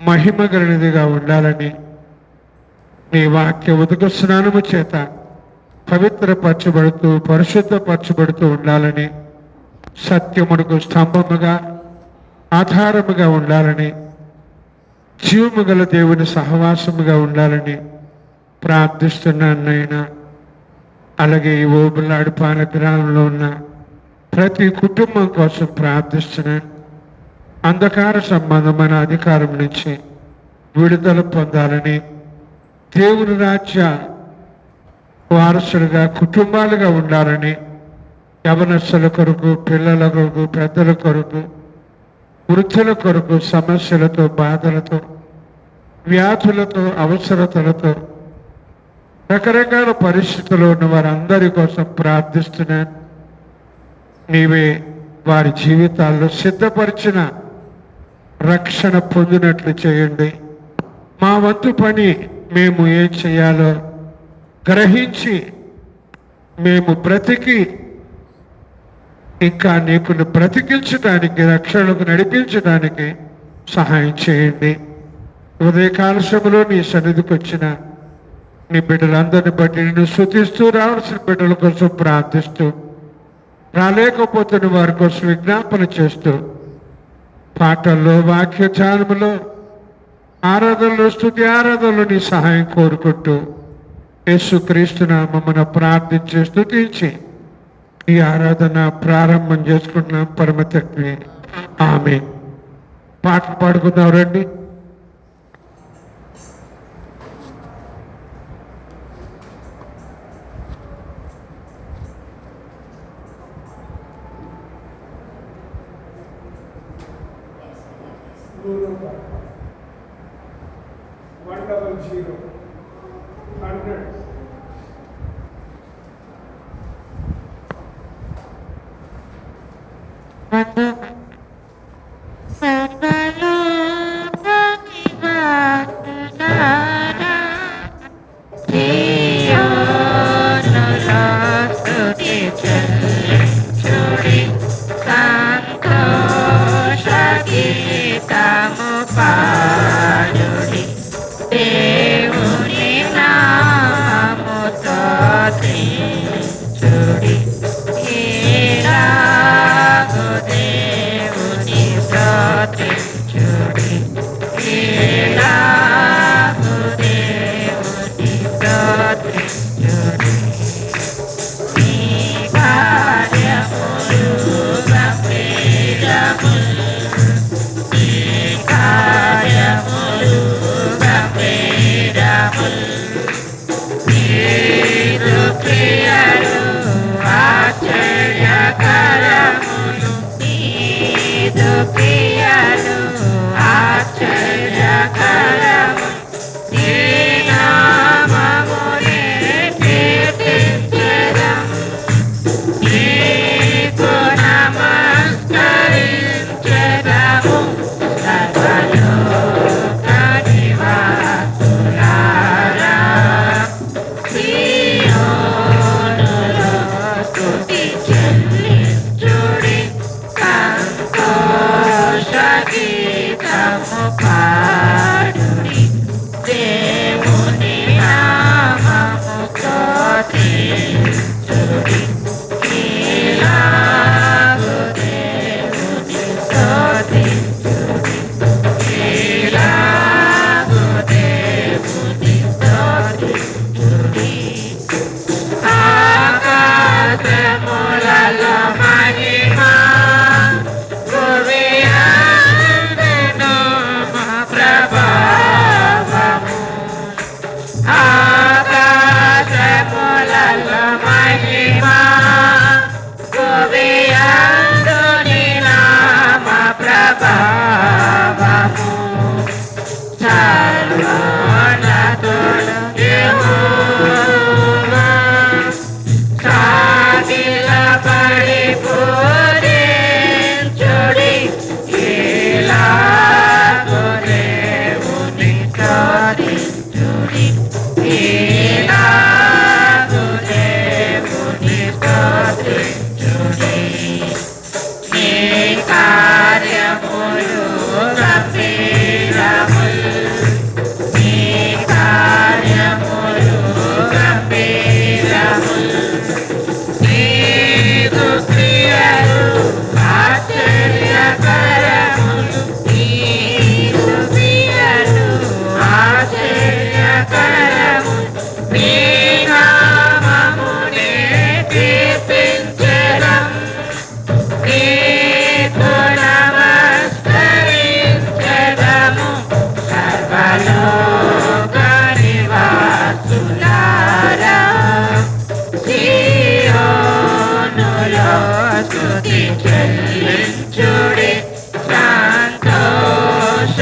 మహిమ కలిగినదిగా ఉండాలని నీ వాక్య ఉదక స్నానము చేత పవిత్రపరచబడుతూ పరిశుద్ధపరచబడుతూ ఉండాలని, సత్యమునకు స్తంభముగా ఆధారముగా ఉండాలని, జీవము గల దేవుని సహవాసముగా ఉండాలని ప్రార్థిస్తున్నాను నాయనా. అలాగే ఈ ఓబులాడుపాల గ్రామంలో ఉన్న ప్రతి కుటుంబం కోసం ప్రార్థిస్తున్నాను. అంధకార సంబంధమైన అధికారం నుంచి విడుదల పొందాలని, దేవుని రాజ్య వారసులుగా కుటుంబాలుగా ఉండాలని, యవనస్తుల కొరకు, పిల్లల కొరకు, పెద్దల కొరకు, వృద్ధుల కొరకు, సమస్యలతో, బాధలతో, వ్యాధులతో, అవసరతలతో, రకరకాల పరిస్థితుల్లో ఉన్న వారందరి కోసం ప్రార్థిస్తున్నాను. నీవే వారి జీవితాల్లో సిద్ధపరిచిన రక్షణ పొందినట్లు చేయండి. మా వంతు పని మేము ఏం చేయాలో గ్రహించి మేము బ్రతికి ఇంకా నీకు బ్రతికించడానికి, రక్షణకు నడిపించడానికి సహాయం చేయండి. ఉదయకాల సమయంలో నీ సన్నిధికి వచ్చిన నీ బిడ్డలందరిని బట్టి నిన్ను స్తుతిస్తూ రావాల్సిన బిడ్డల కోసం ప్రార్థిస్తూ, రాలేకపోతున్న వారి కోసం విజ్ఞాపన చేస్తూ, పాటల్లో, వాక్య ధ్యానములో, ఆరాధనలో, స్తుతి ఆరాధనలో నీ సహాయం కోరుకుంటూ యేసుక్రీస్తు నామమున ప్రార్థించి స్తుతించి ఈ ఆరాధన ప్రారంభం చేసుకుంటున్నాం. పరమ తండ్రి, ఆమేన్. పాట పాడుకుందాం రండి.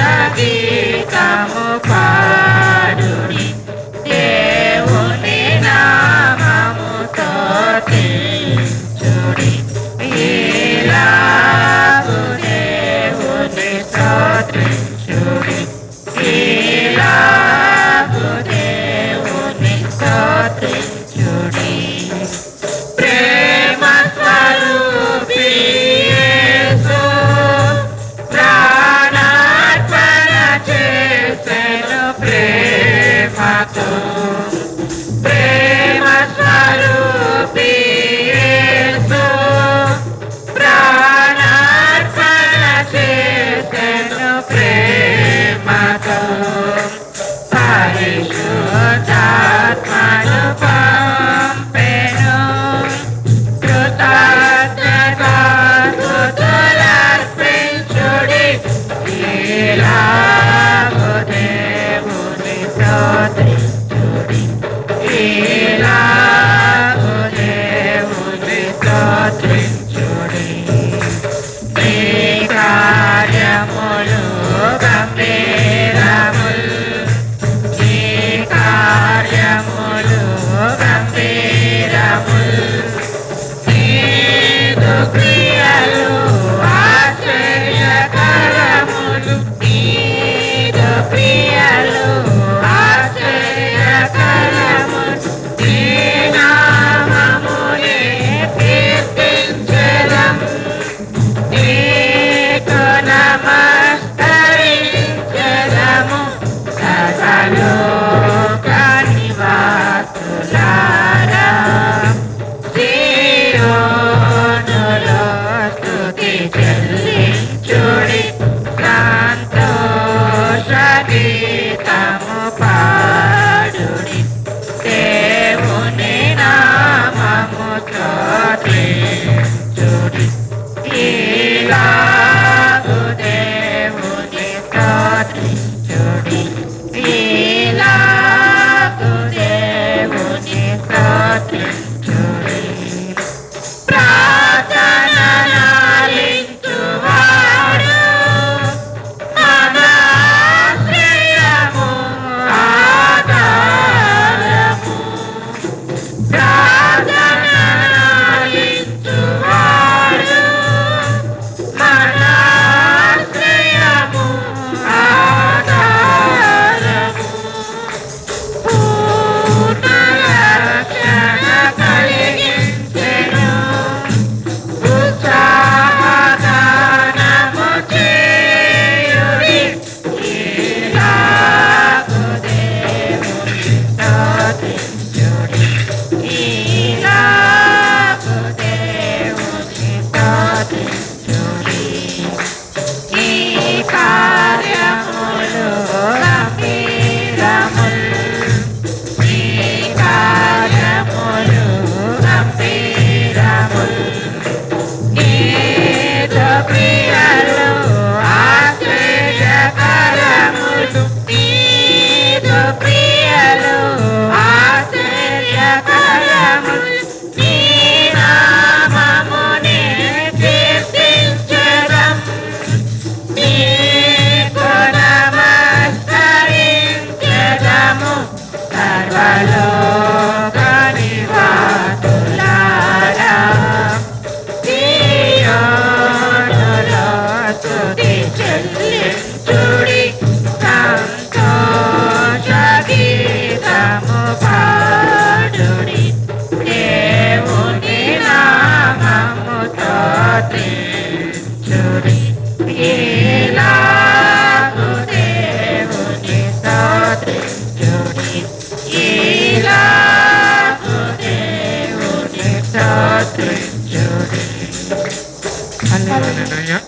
సంతోషగీతము పాడుడి దేవుని నామముతో స్తుతించుడి ఈలాగు దేవుని స్తుతించుడి ఈలాగు దేవుని స్తుతించుడి ప్రేమ స్వరూపి యేసు ప్రాణార్పణ చేసెను ప్రేమతో ప్రేమ స్వరూపి యేసు ప్రాణార్పణ చేసెను ప్రేమతో పరిశుద్ధాత్మను పంపెను కృతజ్ఞతాస్తుతులర్పించుడి ఈలాగు దేవుని స్తుతించుడి ఈలాగు దేవుని స్తుతించుడి నీ కార్యములు గంభీరములు నీ కార్యములు గంభీరములు నీదు క్రియలు ఆశ్చర్యకరములు నీదు క్రియలు ఆశ్చర్యకరములు నీ నామమునే కీర్తించెదం నీకు నమస్కరించెదము సకలోకాని వాసులారా సీయోనులో స్తుతి చెల్లించుడి సంతోష గీతము పాడుడి దేవుని నామముతో స్తుతించుడి ఈలాగు దేవుని స్తుతించుడి ఈలాగు దేవుని స్తుతించుడి ప్రార్థనలాలించువాడు మన ఆశ్రయము ఆధారము ప్రార్థనలాలించువాడు మన ఆశ్రయము ఆధారము పూర్ణ రక్షణ కలిగించెను ఉత్సాహగానము చేయుడి ఈలాగు దేవుని స్తుతించుడి ఈలాగు దేవుని స్తుతించుడి ఈ కార్యములు గంభీరములు ఈ కార్యములు గంభీరములు నీదు క్రియలు ఆశ్చర్యకరములు నీదు క్రియలు ఆశ్చర్యకరములు నీ నామమునే కీర్తించెదం నీకు నమస్కరించెదము సర్వలోకాని వాసులారా సీయోనులో స్తుతి చెల్లించుడి సంతోష గీతము పాడుడి దేవుని నామముతో స్తుతించుడి ఈలాగు దేవుని స్తుతించుడి ఈలాగు దేవుని స్తుతించుడి హల్లెలూయా.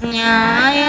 న్యాయ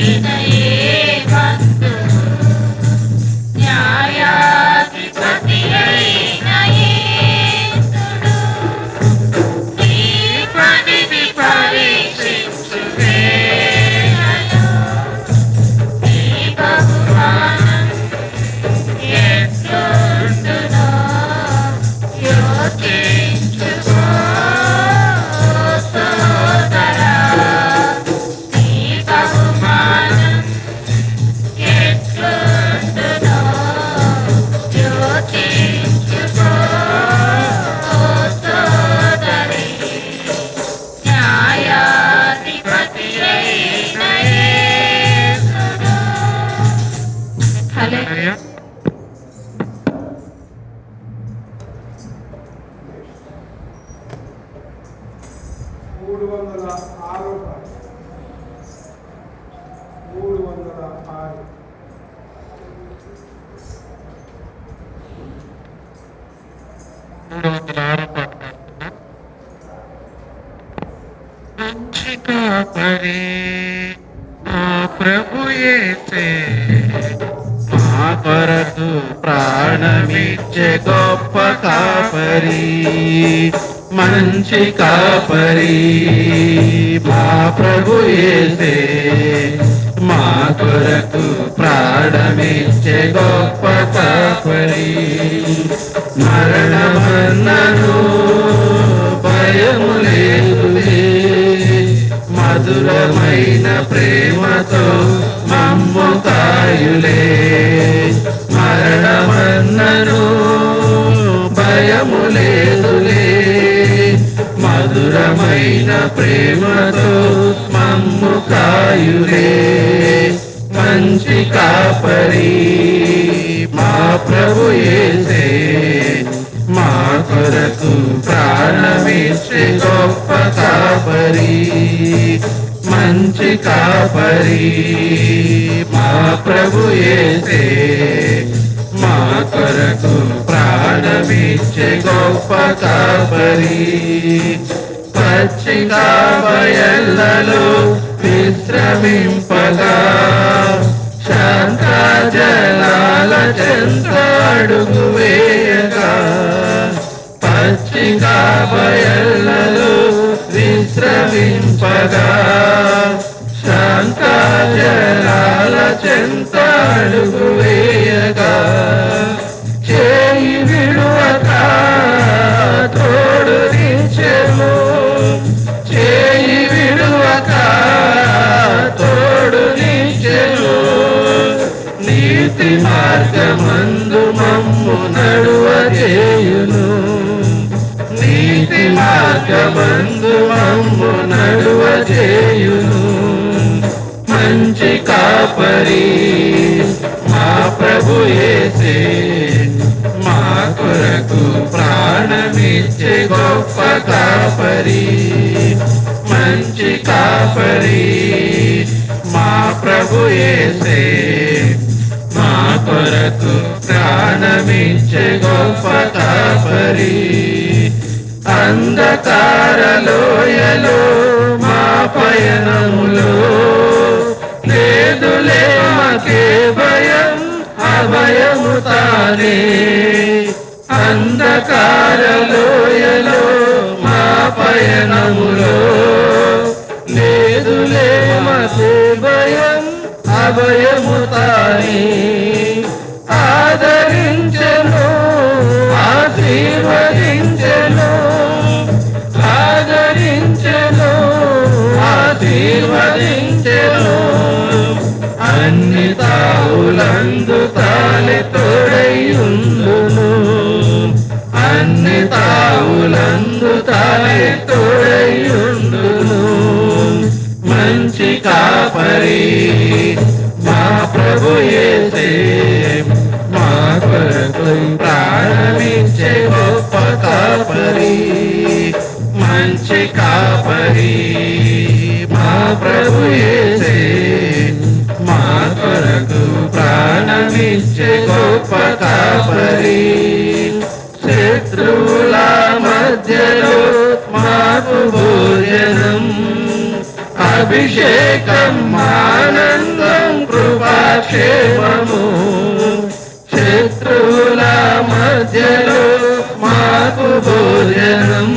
వినయే బంధువు న్యాయాధిపతి అయిన యేసుడు నీ పనిని పరీక్షించు వేళలో నీ బహుమానం ఎట్లుండునో యోచించుకో సోదరా నీ బహుమానం ఎట్లుండునో యోచించుకో సోదరి న్యాయాధిపతి అయిన యేసుడు హల్లెలూయా. మూడు వందల ఆరు 306 306 పాడుతున్నా. మంచి కాపరి మా ప్రభు యేసే మా కొరకు ప్రాణమిచ్చే గొప్ప కాపరి మంచి కాపరి మా ప్రభు యేసే మా కొరకు ప్రాణమిచ్చే గొప్ప కాపరి మరణమన్నను భయము లేదులే మధురమైన ప్రేమతో మమ్ము కాయులే మరణమన్నను భయము లేదులే మధురమైన ప్రేమతో మమ్ము కాయులే మంచి కాపరి మా ప్రభు యేసే మా కొరకు ప్రాణమిచ్చే గొప్ప కాపరి మంచి కాపరి మా ప్రభు యేసే మా కొరకు ప్రాణమిచ్చే గొప్ప కాపరి పచ్చిక బయళ్ళలో విశ్రమింపగా శాంత జలాల చెంత అడుగు వేయగా పచ్చిక బయళ్ళలో విశ్రమింపగా శాంత జలాల చెంత అడుగు వేయగా చేయి విడువక తోడు నిచ్చెను చేయి విడువక తోడు నిచ్చెను నీతి మార్గమందు మమ్ము నడువ చేయును నీతి మార్గమందు మమ్ము నడువ చేయును మంచి కాపరి మా ప్రభు యేసే మా కొరకు ప్రాణమిచ్చే గొప్ప కాపరి మంచి కాపరి మా ప్రభు యేసే మా కొరకు ప్రాణమిచ్చే గొప్ప కాపరి అంధకార లోయలో మా పయనములో లేదులే మాకే భయం అభయము తానే అంధకార లోయలో మా పయనములో లేదులే మాకే భయం అభయము తానే ఆదరించెను ఆశీర్వదించెను ఆదరించెను ఆశీర్వదించెను అన్ని తావులందు తానే తోడైయుండును అన్ని తావులందు తానే తోడైయుండును మంచి కాపరి మా ప్రభు యేసే మా కొరకు ప్రాణమిచ్చే గొప్ప కాపరి మంచి కాపరి మా ప్రభు యేసే మా కొరకు ప్రాణమిచ్చే గొప్ప కాపరి శత్రువుల మధ్యలో మాకు భోజనం అభిషేకం ఆనంద క్షేమము, శత్రువుల మధ్యలో మాకు భోజనం,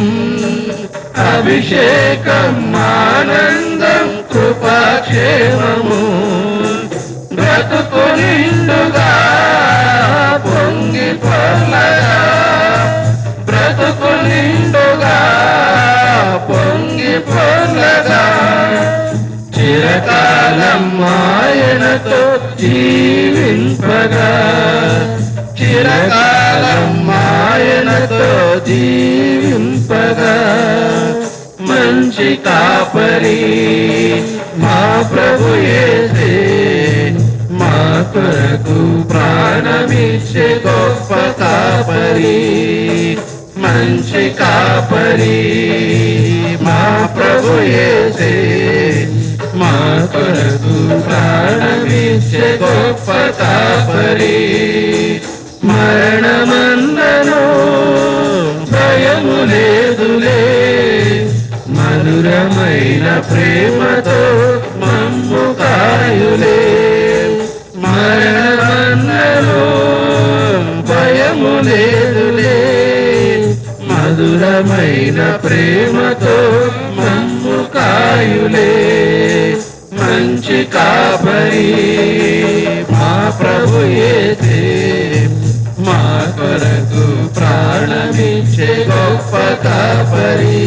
అభిషేకం ఆనందం కృపాక్షేమము, బ్రతుకు నిండుగా పొంగి పొర్లగా, బ్రతుకు నిండుగా పొంగి పొర్లగా, చిరకాలం ఆయనతో జీవింపగా, చిరకాలం ఆయనతో జీవింపగా, మంచి కాపరి మా ప్రభు యేసే, మా కొరకు ప్రాణమిచ్చే గొప్ప కాపరి, మంచి కాపరి మా ప్రభు యేసే, మా కొరకు ప్రాణమిచ్చే గొప్ప కాపరి, మరణమందను భయము లేదులే, మధురమైన ప్రేమతో మమ్ము కాయులే, మరణమందను భయము లేదులే, మధురమైన ప్రేమతో మమ్ము కాయులే, మంచి కాపరి మా ప్రభు యేసే, మా కొరకు ప్రాణమిచ్చే గొప్ప కాపరి,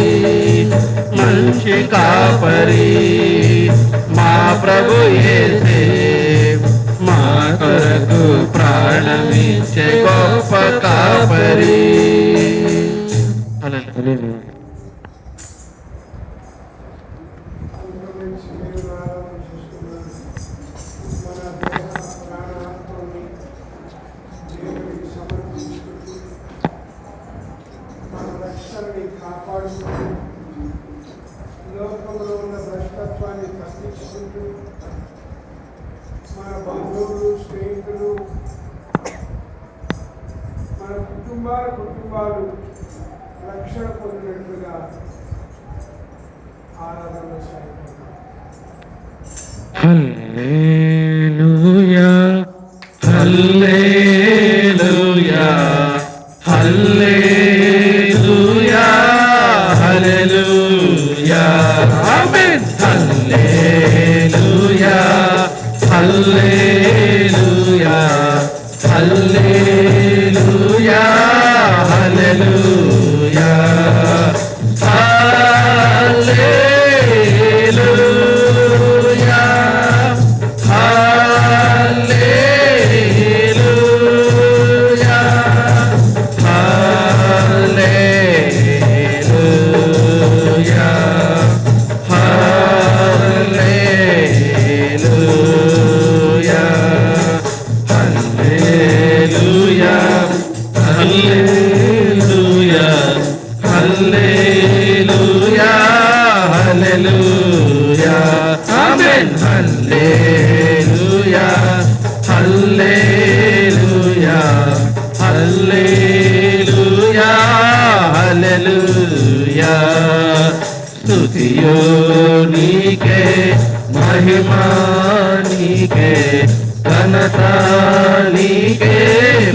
మంచి కాపరి మా ప్రభు యేసే, మా కొరకు ప్రాణమిచ్చే గొప్ప కాపరి. హల్లెలూయా. అంతరించి మీరు ఆరాధన చేస్తున్నారు. మన దేహ ప్రాణాత్మని దేవునికి సమర్పించుకుంటూ మన రక్షణని కాపాడుకుంటూ లోకంలో ఉన్న భ్రష్టత్వాన్ని తగ్గించుకుంటూ మన బంధువులు స్నేహితులు మన కుటుంబాలు రక్షణ పొందినట్లుగా ఆరాధన సాగిపోతాం. హల్లెలూయా, హల్లెలూయా, హల్లెలూయా, హల్లెలూయా, ఆమేన్. హల్లెలూయా, హల్లెలూయా, హల్లెలూయా, హల్లెలూయా, హల్లెలూయా, హల్లెలూయా, హల్లెలూయా, హల్లెలూయా, హల్లెలూయా, హల్లెలూయా, హల్లెలూయా, హల్లెలూయా, ఆమేన్. హల్లెలూయా, హల్లెలూయా, హల్లెలూయా, హల్లెలూయా, స్తుతియో నీకే, మహిమా నీకే, ఘనత నీకే,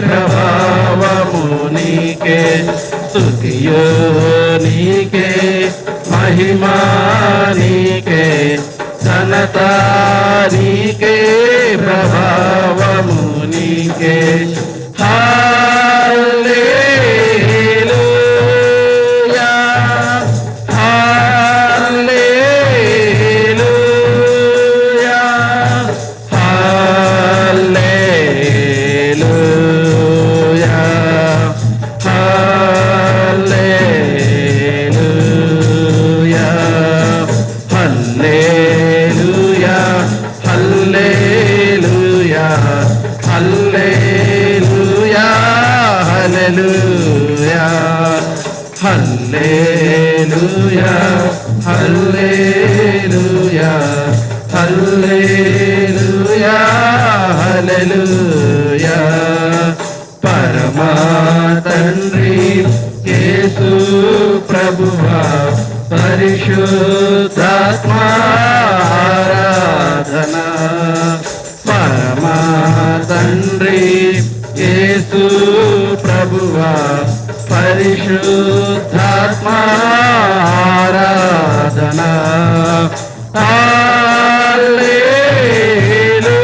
ప్రభావము నీకే, స్తుతియో నీకే, మహిమా నీకే, ఘనత నీకే, ప్రభావము నీకే. హల్లెలూయా, హల్లెలూయా, హల్లెలూయా, హల్లెలూయా, హల్లెలూయా, హల్లెలూయా, హల్లెలూయా, హల్లెలూయా, హల్లెలూయా, హల్లెలూయా, హల్లెలూయా, హల్లెలూయా, పరమా తండ్రి యేసు ప్రభువా, పరిశుద్ధాత్మా ఆరాధన, పరమా తండ్రి యేసు ప్రభువా పరిశుద్ధాత్మ ఆరాధన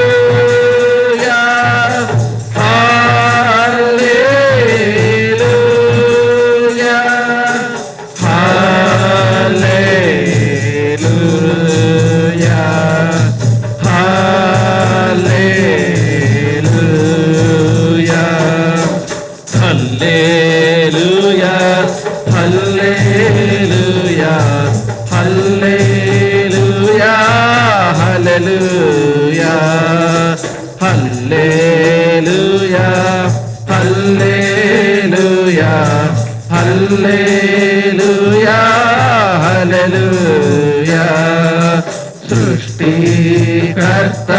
హల్లెలూయా హల్లెలూయా హల్లెలూయా హల్లెలూయా హల్లెలూయా హల్లెలూయా హల్లెలూయా హల్లెలూయా హల్లెలూయా హల్లెలూయా హల్లెలూయా హల్లెలూయా సృష్టికర్త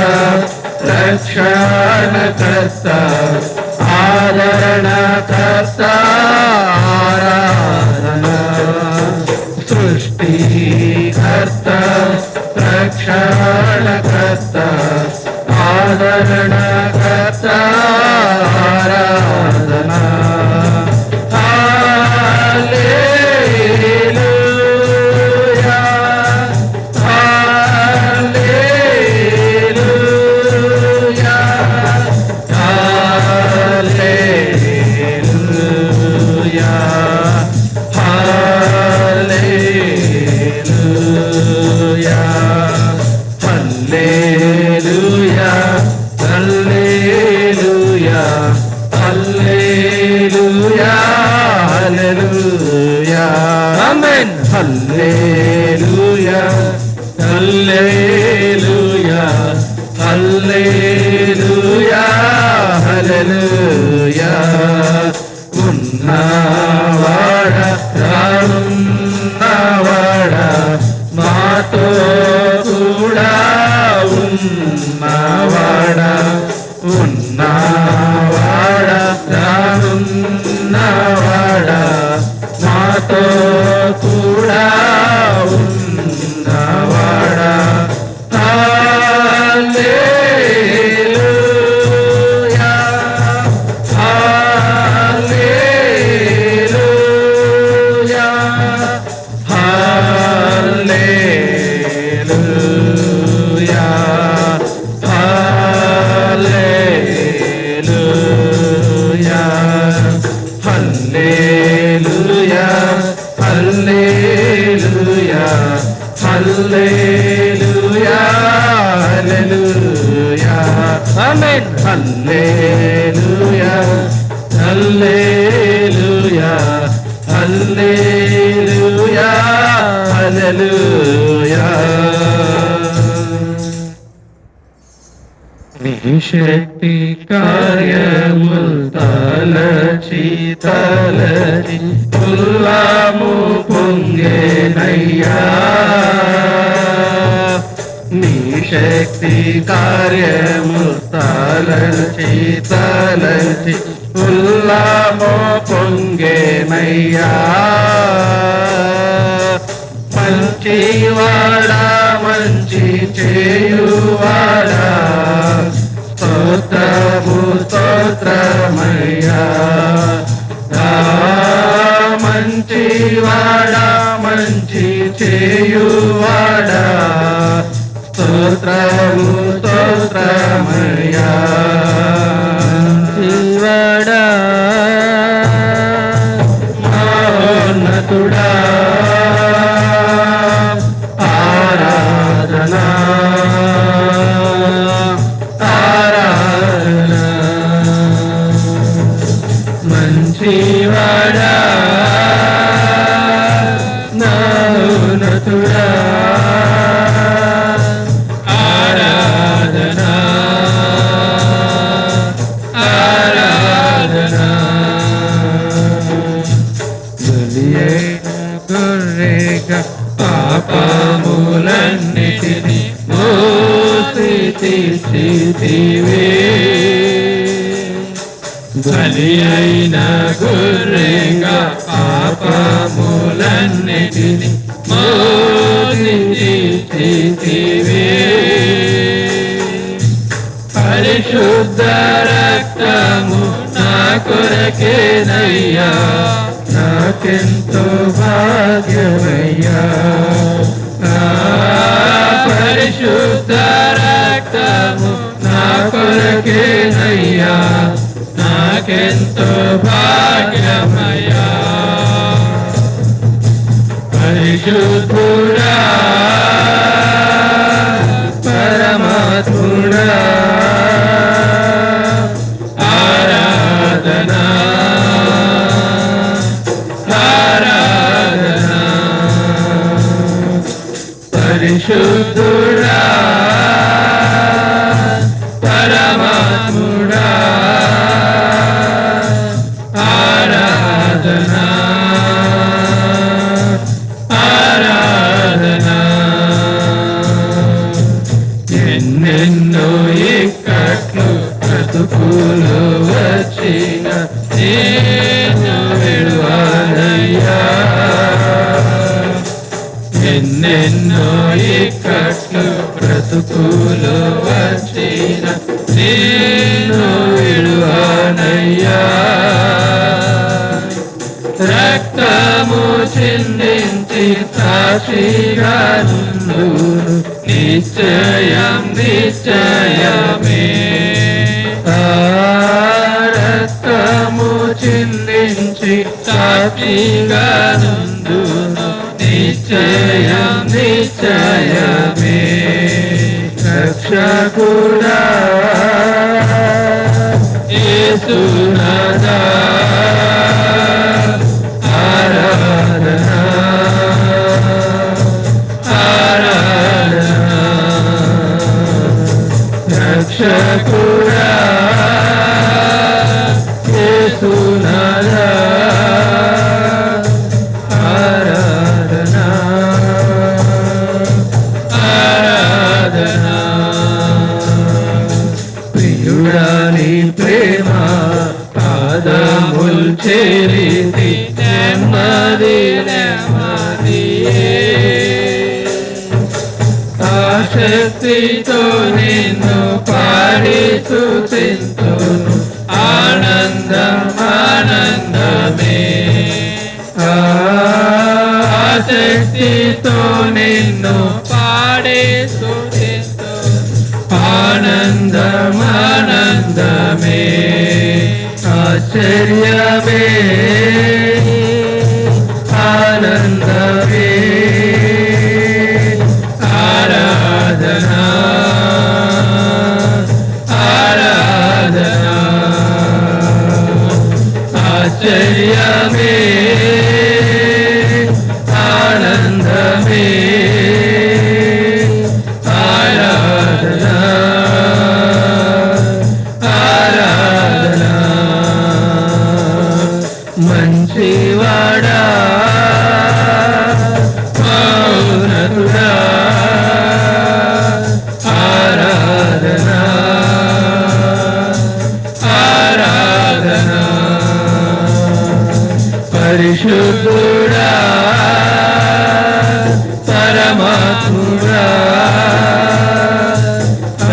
రక్షణకర్త ఆదరణకర్త ఆరాధన సృష్టికర్త రక్షణకర్త ఆదరణకర్త ఆరాధన హల్లెలూయా హల్లెలూయా హల్లెలూయా హల్లెలూయా హల్లెలూయా హల్లెలూయా హల్లెలూయా హల్లెలూయా ఆమేన్ హల్లెలూయా హల్లెలూయా హల్లెలూయా హల్లెలూయా ఉన్నవాడ రానున్నవాడ మాతో కూడా ఉన్నవాడ ఉన్నవాడ రానున్నవాడ మాతో కూడా ఉన్నవాడ హల్లెలూయా హల్లెలూయా హల్లెలూయా హల్లెలూయా హల్లెలూయా హల్లెలూయా హల్లెలూయా హల్లెలూయా ఆమేన్ హల్లెలూయా హల్లెలూయా హల్లెలూయా హల్లెలూయా నీ శక్తి కార్యముల్ తలచి తలచి ఉల్లాము పొంగేనయ్యా నీ శక్తి కార్యముల్ తలచి తలచి ఉల్లాము పొంగేనయ్యా మంచివాడా మంచి చేయువాడా స్తోత్రము స్తోత్రమయ్యా మంచివాడా మంచి చేయువాడా స్తోత్రము స్తోత్రమయ్యా మంచివాడా మహోన్నతుడా ఆరాధనా ఆరాధన మంచివాడా నౌనతుడా ఆరాధన ఆరాధన బలియైన గొర్రెగా పాపములన్నిటిని మోసి తీర్చితివే బలి అయిన గొర్రెగా పాపములన్నిటిని మోసి తీర్చితివే పరిశుద్ధ రక్తము నా కొరకేనయ్యా, నాకెంతో భాగ్యమయ్యా. పరిశుద్ధ రక్తము నా కొరకేనయ్యా, నాకెంతో భాగ్యమయ్యా. పరిశుద్ధుడా పరమాత్ముడా ఆరాధనా ఆరాధనా. పరిశుద్ధుడా పరమాత్ముడా ఆరాధనా ఆరాధనా. ఎన్నెన్నో ఇక్కట్లు బ్రతుకులు వచ్చిన నేను విడువాలయ్యా. ఎన్నెన్నో ఇక్కట్లు బ్రతుకులు వచ్చిన నేను విడువాలయ్యా. రక్తము చిందించి సాక్షిగా నుండును నిశ్చయం నిశ్చయమే. రక్తము చిందించి సాక్షిగా నుండును నిశ్చయం నిశ్చయమే. రక్షకుడా యేసునాథా ఆరాధనా ఆరాధనా. రక్షకుడా యేసునాథా ఆరాధనా ఆరాధనా. ప్రియుడా నీ ప్రేమ పాదముల్ చేరితి నెమ్మది నెమ్మదియే. ఆశక్తితో నిన్ను పాడి స్తుతింతును ఆనందం ఆనందమే. ఆశక్తితో నిన్ను పాడి స్తుతింతును ఆనందం ఆనందమే. ఆశ్చర్యమే ఆనందమే. ఆరాధనా ఆరాధనా. ఆశ్చర్యమే ఆనందమే. ఆరాధనా ఆరాధనా. మంచివాడా మౌనతుడా ఆరాధనా ఆరాధనా. పరిశుద్ధుడా పరమాత్ముడా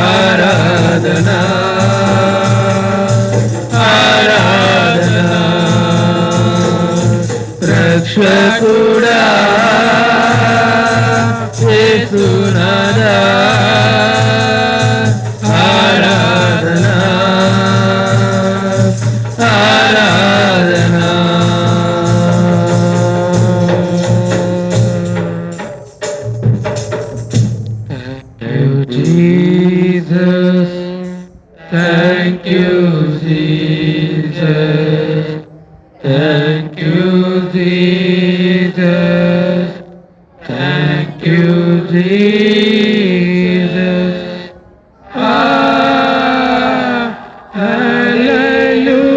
ఆరాధనా ఆరాధనా. రక్షకుడా యేసునాథా ఆరాధనా ఆరాధనా. Jesus, thank you, Jesus. Thank you, Jesus. Thank you, Jesus. Hallelujah.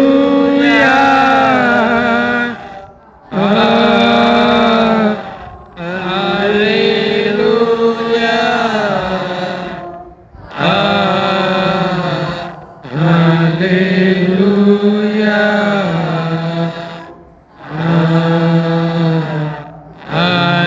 Hallelujah.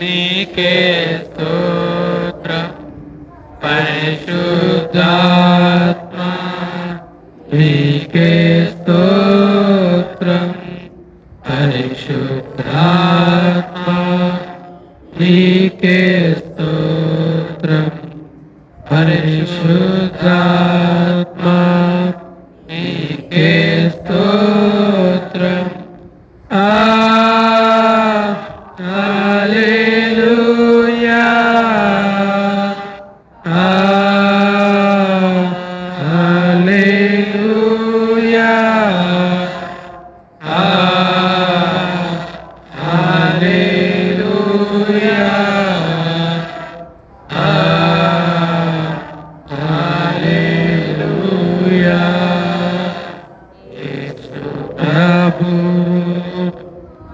నీకే స్తోత్రం పరిశుద్ధాత్మ నీకే స్తోత్రం పరిశుద్ధాత్మ నీకే స్తోత్రం పరిశుద్ధాత్మ నీకే స్తోత్రం హల్లెలూయా హల్లెలూయా హల్లెలూయా హల్లెలూయా యేసు ప్రభు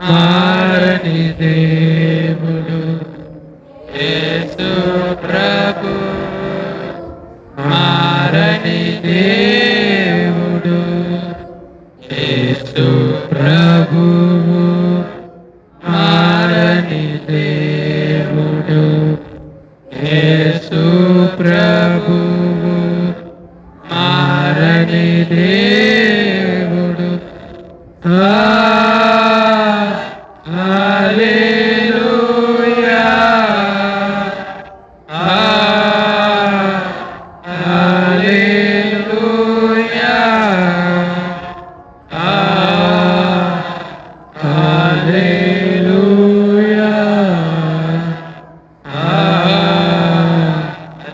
మారని దేవుడు యేసు ప్రభు మారని దేవుడు యేసు ప్రభు మారని దేవుడు యేసు ప్రభు మారని దేవుడు హల్లెలూయా హల్లెలూయా హల్లెలూయా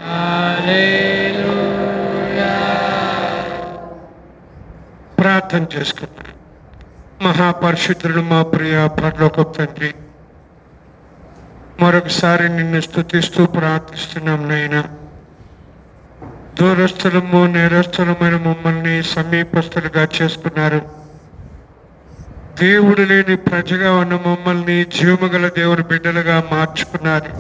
హల్లెలూయా. ప్రార్థన చేసుకుందాం. మహాపరిశుద్ధుడు మా ప్రియ పరలోకపు తండ్రి, మరొకసారి నిన్ను స్తుతిస్తూ ప్రార్థిస్తున్నాం నాయనా. దూరస్థలము నేరస్థలమైన మమ్మల్ని సమీపస్థులుగా చేసుకున్నారు. దేవుడు లేని ప్రజగా ఉన్న మమ్మల్ని జీవముగల దేవుని బిడ్డలుగా మార్చుకున్నారు.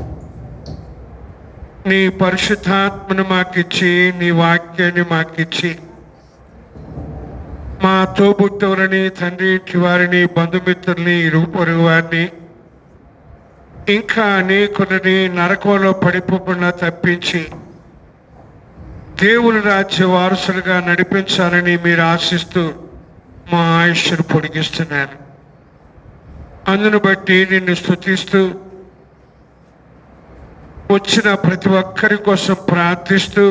నీ పరిశుద్ధాత్మను మాకిచ్చి నీ వాక్యాన్ని మాకిచ్చి మా తోబుట్టువులని తండ్రి ఇంటి వారిని బంధుమిత్రుల్ని ఇరుగు పొరుగు వారిని ఇంకా అనేకులని నరకంలో పడిపోకుండా తప్పించి దేవుని రాజ్య వారసులుగా నడిపించాలని మీరు ఆశిస్తూ మా ఆయుష్ను పొడిగిస్తున్నారు. అందును బట్టి నిన్ను స్తుతిస్తూ వచ్చిన ప్రతి ఒక్కరి కోసం ప్రార్థిస్తూ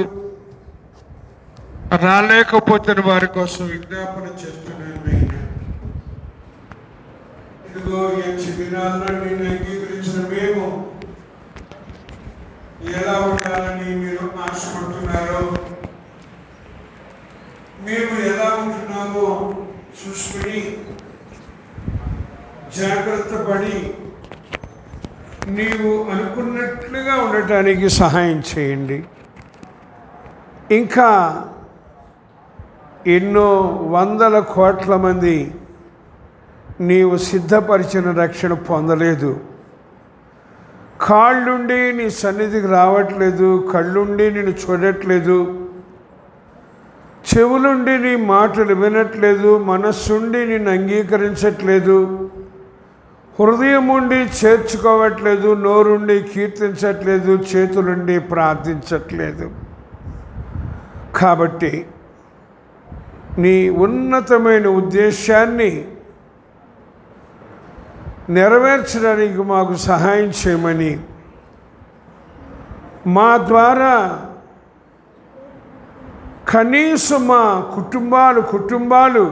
రాలేకపోతున్న వారి కోసం విజ్ఞాపన చేస్తున్నాను నాయనా. ఇదిగో ఈ శిబిరాల్లో నిన్ను అంగీకరించిన మేము ఎలా ఉండాలని మీరు ఆశపడుతున్నారో, మేము ఎలా ఉంటున్నామో చూసుకుని జాగ్రత్త పడి నీవు అనుకున్నట్లుగా ఉండటానికి సహాయం చేయండి. ఇంకా ఎన్నో వందల కోట్ల మంది నీవు సిద్ధపరిచిన రక్షణ పొందలేదు. కాళ్ళుండి నీ సన్నిధికి రావట్లేదు, కళ్ళుండి నిన్ను చూడట్లేదు, చెవులుండి నీ మాటలు వినట్లేదు, మనస్సుండి నిన్ను అంగీకరించట్లేదు, హృదయం ఉండి చేర్చుకోవట్లేదు, నోరుండి కీర్తించట్లేదు, చేతులుండి ప్రార్థించట్లేదు. కాబట్టి నీ ఉన్నతమైన ఉద్దేశాన్ని నెరవేర్చడానికి మాకు సహాయం చేయమని, మా ద్వారా కనీసం మా కుటుంబాలు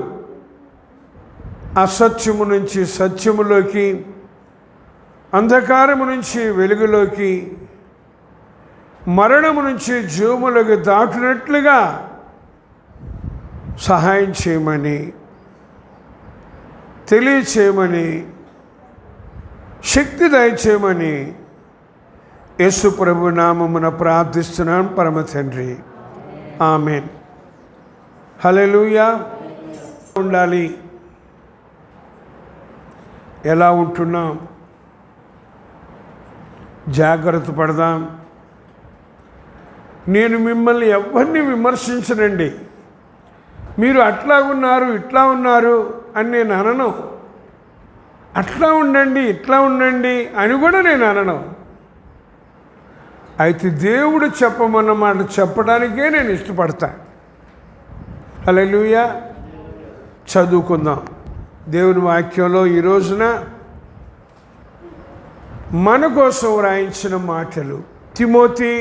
అసత్యము నుంచి సత్యములోకి, అంధకారము నుంచి వెలుగులోకి, మరణము నుంచి జీవములోకి దాటినట్లుగా సహాయం చేయమని, తెలియచేయమని, శక్తి దయచేయమని యేసు ప్రభు నామమున ప్రార్థిస్తున్నాను పరమ తండ్రి. ఆమేన్. హల్లెలూయా. ఉండాలి. ఎలా ఉంటున్నాం? జాగ్రత్త పడదాం. నేను మిమ్మల్ని ఎవరిని విమర్శించనండి. మీరు అట్లా ఉన్నారు ఇట్లా ఉన్నారు అని నేను అనను. అట్లా ఉండండి ఇట్లా ఉండండి అని కూడా నేను అనను. అయితే దేవుడు చెప్పమన్న మాట చెప్పడానికే నేను ఇష్టపడతా. హల్లెలూయా. చదువుకుందాం దేవుని వాక్యంలో ఈ రోజున మన కోసం వ్రాయించిన మాటలు. తిమోతి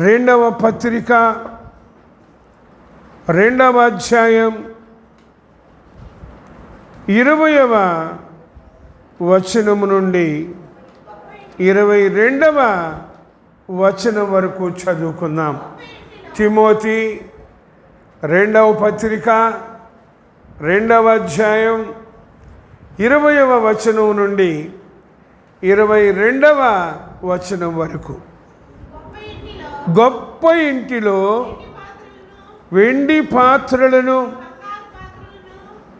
2వ పత్రిక 2వ అధ్యాయం 20వ వచనము నుండి 22వ వచనం వరకు చదువుకుందాం. తిమోతి 2వ పత్రిక 2వ అధ్యాయం 20వ వచనం నుండి 22వ వచనం వరకు. గొప్ప ఇంటిలో వెండి పాత్రలను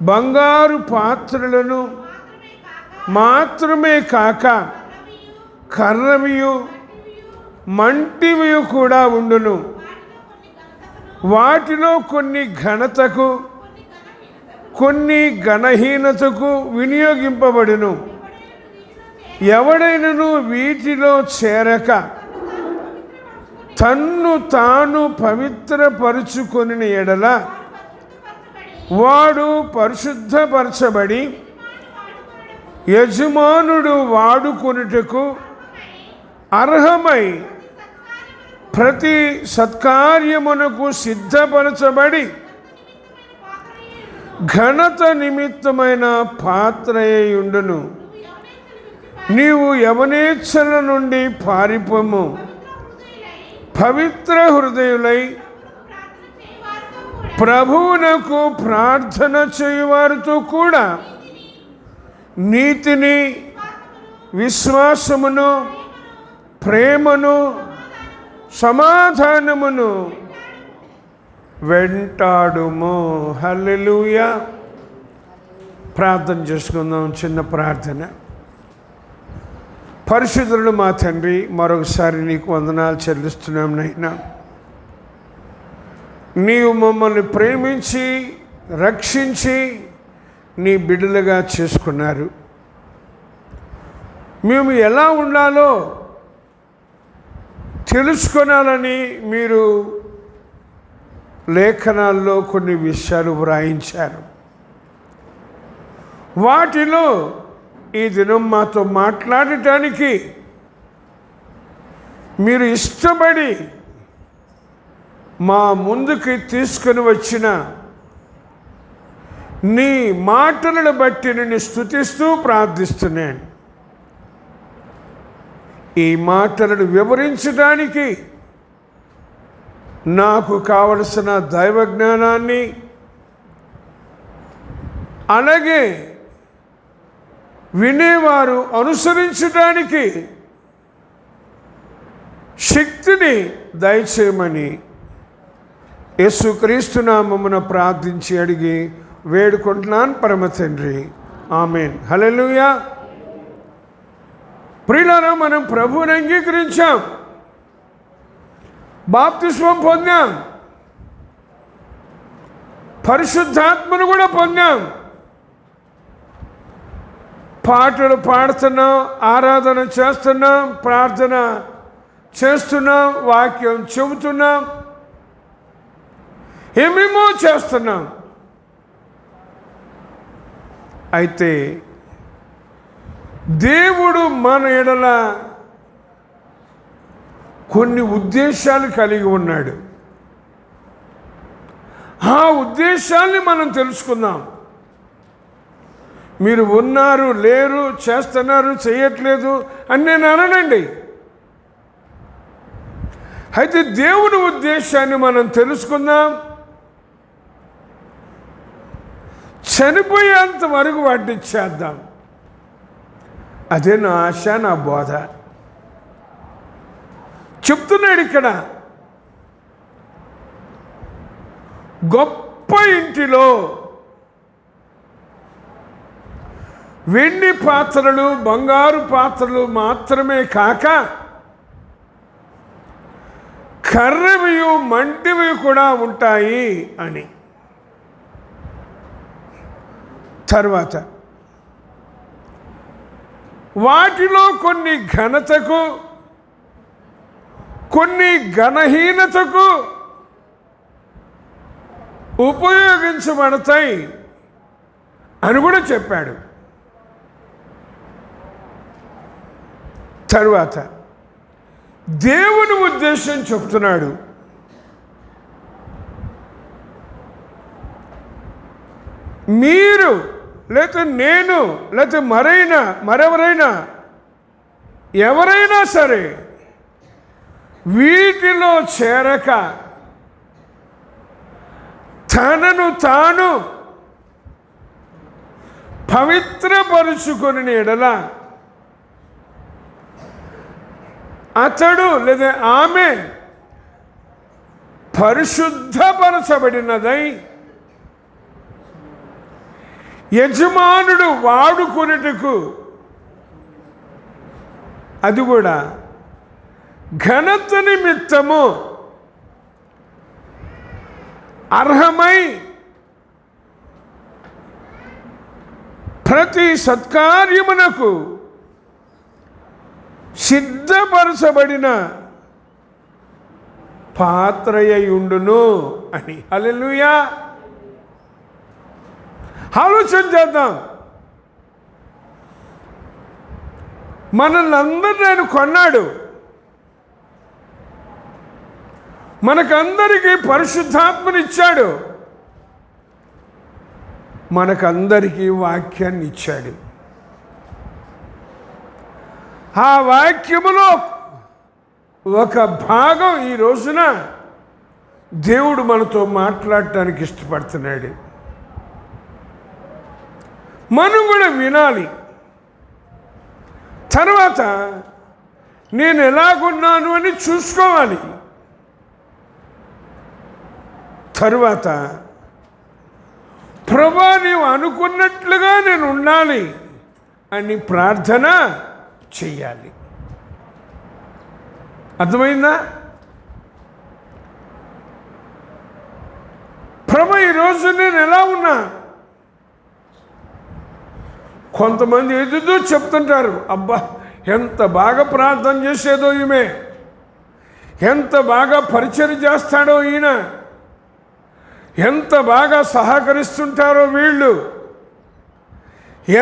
బంగారు పాత్రలను మాత్రమే కాక కర్రవియు మంటివియు కూడా ఉండును. వాటిలో కొన్ని ఘనతకు కొన్ని ఘనహీనతకు వినియోగింపబడును. ఎవడైనను వీటిలో చేరక తన్ను తాను పవిత్రపరుచుకొనిన ఎడల వాడు పరిశుద్ధపరచబడి యజమానుడు వాడుకొనుటకు అర్హమై ప్రతి సత్కార్యమునకు సిద్ధపరచబడి ఘనత నిమిత్తమైన పాత్రయుండును. నీవు యవనేచ్ఛల నుండి పారిపోము. పవిత్ర హృదయులై ప్రభువునకు ప్రార్థన చేయువారితో కూడా నీతిని విశ్వాసమును ప్రేమను సమాధానమును వెంటాడుము. హల్లెలూయా. ప్రార్థన చేసుకుందాం. చిన్న ప్రార్థన. పరిశుద్ధుడు మా తండ్రి, మరొకసారి నీకు వందనాలు చెల్లిస్తున్నాం నైనా. నీవు మమ్మల్ని ప్రేమించి రక్షించి నీ బిడ్డలుగా చేసుకున్నారు. మేము ఎలా ఉండాలో తెలుసుకొనాలని మీరు లేఖనాల్లో కొన్ని విషయాలు వ్రాయించారు. వాటిలో ఈ దినం మాతో మాట్లాడటానికి మీరు ఇష్టపడి మా ముందుకి తీసుకొని వచ్చిన నీ మాటలను బట్టి నిన్ను స్తుతిస్తూ ప్రార్థిస్తున్నాను. ఈ మాటలను వివరించడానికి నాకు కావలసిన దైవ జ్ఞానాన్ని అలాగే వినేవారు అనుసరించడానికి శక్తిని దయచేయమని యేసుక్రీస్తు నామమున ప్రార్థించి అడిగి వేడుకుంటున్నాను పరమ తండ్రి. ఆమేన్. హల్లెలూయా. ప్రియులారా, మనం ప్రభువుని అంగీకరించాం, బాప్తిస్మం పొందాం, పరిశుద్ధాత్మను కూడా పొందాం. పాటలు పాడుతున్నాం, ఆరాధన చేస్తున్నాం, ప్రార్థన చేస్తున్నాం, వాక్యం చెబుతున్నాం, ఏమేమో చేస్తున్నాం. అయితే దేవుడు మన ఎడల కొన్ని ఉద్దేశాలు కలిగి ఉన్నాడు. ఆ ఉద్దేశాల్ని మనం తెలుసుకుందాం. మీరు ఉన్నారు, లేరు, చేస్తున్నారు, చేయట్లేదు అని నేను అననండి. అయితే దేవుని ఉద్దేశాన్ని మనం తెలుసుకుందాం. చనిపోయేంత వరకు వాటిని చేద్దాం. అదే నా ఆశ, నా బోధ. చెప్తున్నాడు ఇక్కడ, గొప్ప ఇంటిలో వెండి పాత్రలు బంగారు పాత్రలు మాత్రమే కాక కర్రవియు మంటివి కూడా ఉంటాయి అని. తర్వాత వాటిలో కొన్ని ఘనతకు, కొన్ని ఘనహీనతకు ఉపయోగించబడతాయి అని కూడా చెప్పాడు. తరువాత దేవుని ఉద్దేశం చెప్తున్నాడు. మీరు లేకపోతే నేను లేకపోతే మరెవరైనా ఎవరైనా సరే వీటిలో చేరక తనను తాను పవిత్రపరుచుకొని ఎడల అతడు లేదా ఆమె పరిశుద్ధపరచబడినదై యజమానుడు వాడుకొనుటకు, అది కూడా ఘనత నిమిత్తము అర్హమై ప్రతి సత్కార్యమునకు సిద్ధపరచబడిన పాత్రయ్యుండును అని. హల్లెలూయా. ఆలోచన చేద్దాం. మనల్ని అందరినీ ఆయన కొన్నాడు. మనకందరికీ పరిశుద్ధాత్మనిచ్చాడు. మనకందరికీ వాక్యాన్ని ఇచ్చాడు. ఆ వాక్యములో ఒక భాగం ఈ రోజున దేవుడు మనతో మాట్లాడటానికి ఇష్టపడుతున్నాడు. మనం కూడా వినాలి. తర్వాత నేను ఎలాగున్నాను అని చూసుకోవాలి. తరువాత ప్రభువా నీవు అనుకున్నట్లుగా నేను ఉండాలి అని ప్రార్థన చెయ్యాలి. అర్థమైందా? ప్రభు ఈరోజు నేను ఎలా ఉన్నా? కొంతమంది ఎదుదో చెప్తుంటారు, అబ్బా ఎంత బాగా ప్రార్థన చేసేదో ఈమె, ఎంత బాగా పరిచయం చేస్తాడో ఈయన, ఎంత బాగా సహకరిస్తుంటారో వీళ్ళు,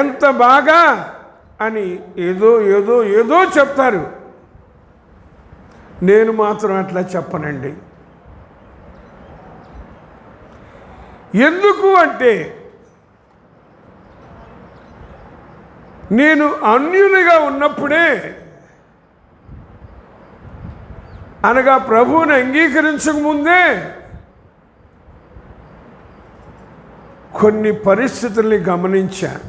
ఎంత బాగా అని ఏదో ఏదో ఏదో చెప్తారు. నేను మాత్రం అట్లా చెప్పనండి. ఎందుకు అంటే నేను అన్యునిగా ఉన్నప్పుడే, అనగా ప్రభువుని అంగీకరించక ముందే కొన్ని పరిస్థితుల్ని గమనించా,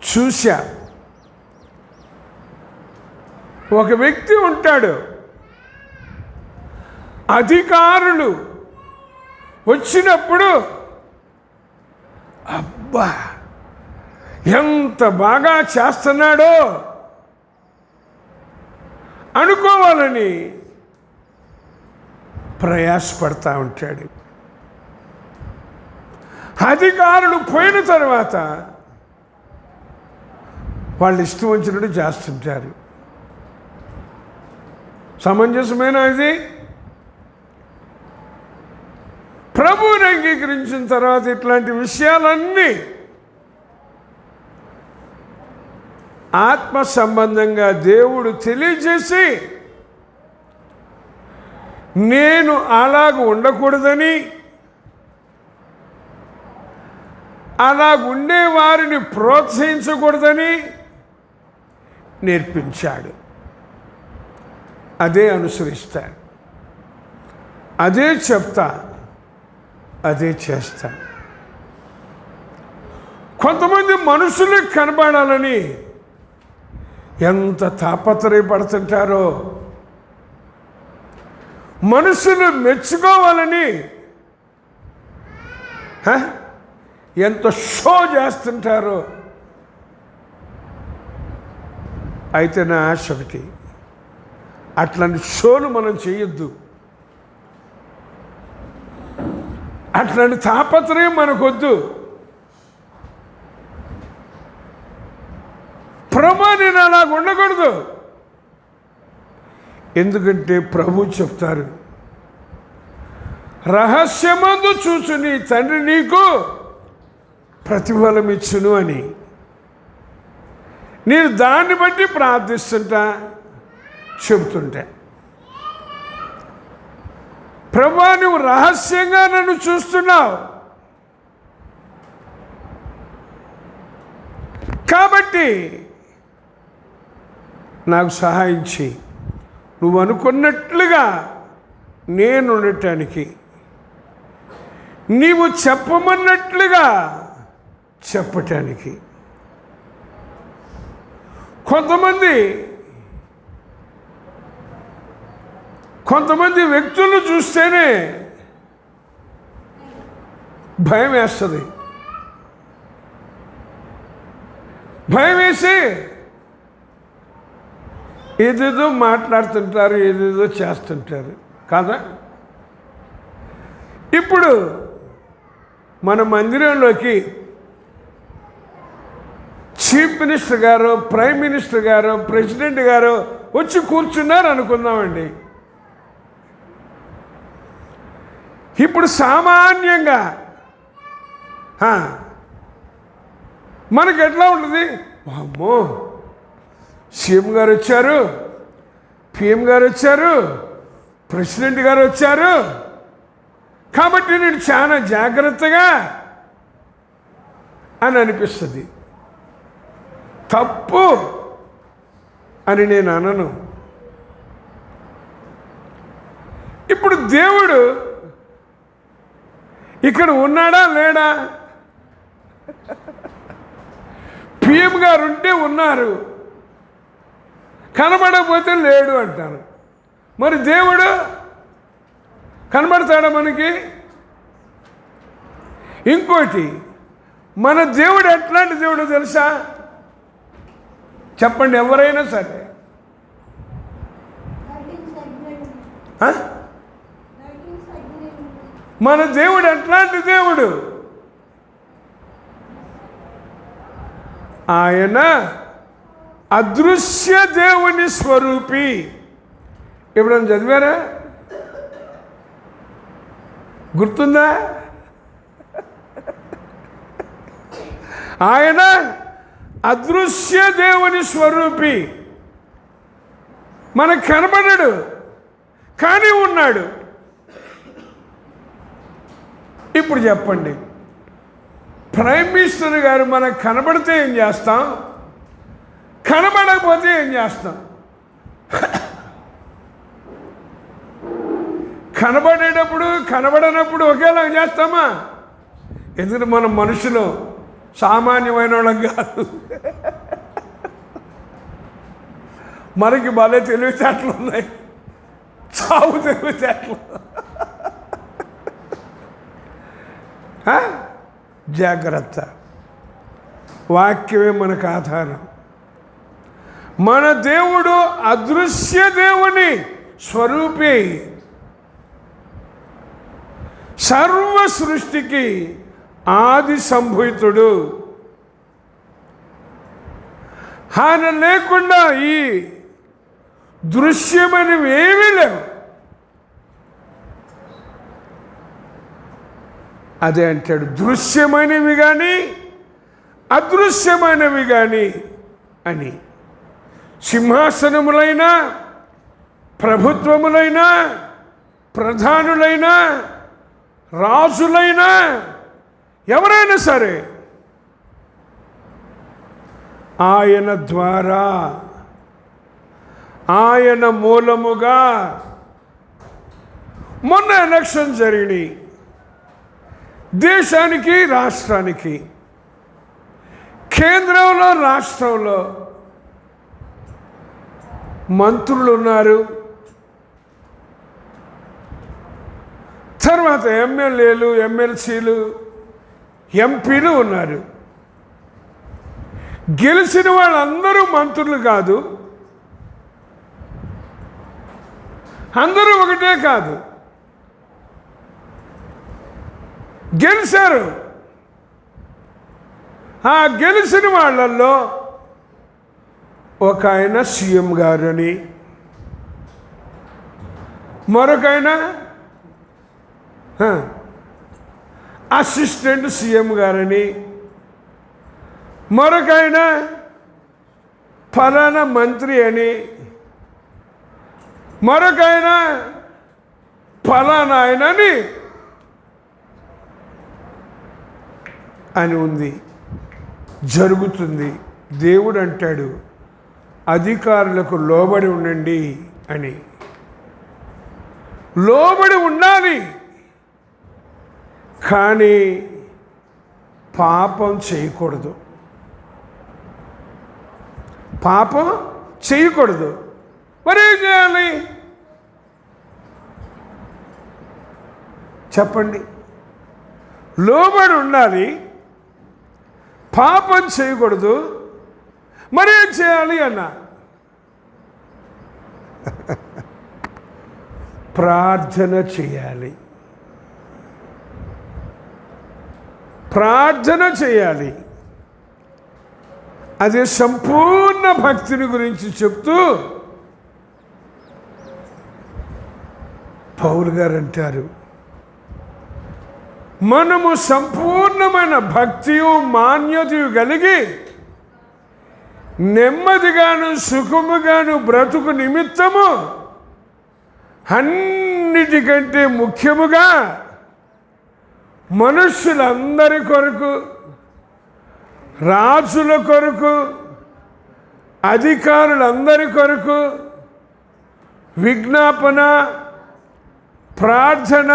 చూశా. ఒక వ్యక్తి ఉంటాడు, అధికారులు వచ్చినప్పుడు అబ్బా ఎంత బాగా చేస్తున్నాడో అనుకోవాలని ప్రయాసపడతా ఉంటాడు. అధికారులు పోయిన తర్వాత వాళ్ళు ఇష్టం వచ్చినట్టు చేస్తుంటారు. సమంజసమేనా ఇది? ప్రభువుని అంగీకరించిన తర్వాత ఇట్లాంటి విషయాలన్నీ ఆత్మ సంబంధంగా దేవుడు తెలియజేసి, నేను అలాగ ఉండకూడదని, అలాగుండే వారిని ప్రోత్సహించకూడదని నేర్పించాడు. అదే అనుసరిస్తా, అదే చెప్తా, అదే చేస్తా. కొంతమంది మనుషులకు కనబడాలని ఎంత తాపత్రయపడుతుంటారో, మనుషులు మెచ్చుకోవాలని ఎంత షో చేస్తుంటారో. అయితే నా ఆశ ఒకటి, అట్లాంటి షోలు మనం చేయొద్దు. అట్లాంటి తాపత్రయం మనకొద్దు. ప్రభా నేను అలా ఉండకూడదు. ఎందుకంటే ప్రభు చెప్తారు, రహస్యమందు చూచు నీ తండ్రి నీకు ప్రతిఫలం ఇచ్చును అని. నేను దాన్ని బట్టి ప్రార్థిస్తుంటా, చెబుతుంటా, ప్రభా నువ్వు రహస్యంగా నన్ను చూస్తున్నావు కాబట్టి నాకు సహాయం చేయి, నువ్వు అనుకున్నట్లుగా నేను ఉండటానికి, నీవు చెప్పమన్నట్లుగా చెప్పటానికి. కొంతమంది వ్యక్తులు చూస్తేనే భయం వేస్తుంది. భయం వేసి ఏదేదో మాట్లాడుతుంటారు, ఏదేదో చేస్తుంటారు కాదా. ఇప్పుడు మన మందిరంలోకి చీఫ్ మినిస్టర్ గారు, ప్రైమ్ మినిస్టర్ గారు, ప్రెసిడెంట్ గారు వచ్చి కూర్చున్నారు అనుకుందామండి. ఇప్పుడు సామాన్యంగా మనకి ఎట్లా ఉంటుంది, అమ్మో సీఎం గారు వచ్చారు, పిఎం గారు వచ్చారు, ప్రెసిడెంట్ గారు వచ్చారు, కాబట్టి నేను చాలా జాగ్రత్తగా అని అనిపిస్తుంది. తప్పు అని నేను అనను. ఇప్పుడు దేవుడు ఇక్కడ ఉన్నాడా లేడా? పిఎం గారు ఉంటే ఉన్నారు, కనబడకపోతే లేడు అంటారు. మరి దేవుడు కనబడతాడా మనకి? ఇంకోటి, మన దేవుడు ఎట్లాంటి దేవుడు తెలుసా? చెప్పండి ఎవరైనా సరే. మన దేవుడు ఎట్లాంటి దేవుడు? ఆయన అదృశ్య దేవుని స్వరూపి. ఎప్పుడైనా చదివారా? గుర్తుందా? ఆయన అదృశ్య దేవుని స్వరూపి. మనకు కనబడడు కానీ ఉన్నాడు. ఇప్పుడు చెప్పండి, ప్రైమ్ మినిస్టర్ గారు మనకు కనబడితే ఏం చేస్తాం, కనబడకపోతే ఏం చేస్తాం? కనబడేటప్పుడు కనబడనప్పుడు ఒకేలా చేస్తామా? ఎందుకంటే మనం మనుషులు సామాన్యమైన వాళ్ళం కాదు. మనకి భలే తెలివితేటలు ఉన్నాయి, చావు తెలివితేటలు. జాగ్రత్త, వాక్యమే మనకు ఆధారం. మన దేవుడు అదృశ్య దేవుని స్వరూపి, సర్వ సృష్టికి ఆది సంభూతుడు. ఆయన లేకుండా ఈ దృశ్యమైనవి ఏమీ లేవు. అదే అంటాడు, దృశ్యమైనవి కానీ అదృశ్యమైనవి కానీ అని. సింహాసనములైనా, ప్రభుత్వములైనా, ప్రధానులైనా, రాజులైనా, ఎవరైనా సరే ఆయన ద్వారా, ఆయన మూలముగా. మొన్న ఎలక్షన్ జరిగినాయి దేశానికి, రాష్ట్రానికి. కేంద్రంలో, రాష్ట్రంలో మంత్రులు ఉన్నారు, తర్వాత ఎమ్మెల్యేలు, ఎమ్మెల్సీలు, ఎంపీలు ఉన్నారు. గెలిచిన వాళ్ళందరూ మంత్రులు కాదు, అందరూ ఒకటే కాదు, గెలిచారు. ఆ గెలిచిన వాళ్ళల్లో ఒక ఆయన సీఎం గారని, మరొక ఆయన అసిస్టెంట్ సీఎం గారని, మరొక ఆయన ఫలానా మంత్రి అని, మరొక ఆయన ఫలానా ఆయనని అని ఉంది, జరుగుతుంది. దేవుడు అంటాడు అధికారులకు లోబడి ఉండండి అని. లోబడి ఉండాలి, కానీ పాపం చేయకూడదు. పాపం చేయకూడదు. మరేం చేయాలి చెప్పండి? లోబడి ఉండాలి, పాపం చేయకూడదు, మరేం చేయాలి అన్న? ప్రార్థన చేయాలి. ప్రార్థన చేయాలి. అదే సంపూర్ణ భక్తిని గురించి చెప్తూ పౌలు గారు అంటారు, మనము సంపూర్ణమైన భక్తియు మాన్యతయు కలిగి నెమ్మదిగాను సుఖముగాను బ్రతుకు నిమిత్తము అన్నిటికంటే ముఖ్యముగా మనుష్యులందరి కొరకు, రాజుల కొరకు, అధికారులందరి కొరకు విజ్ఞాపన, ప్రార్థన,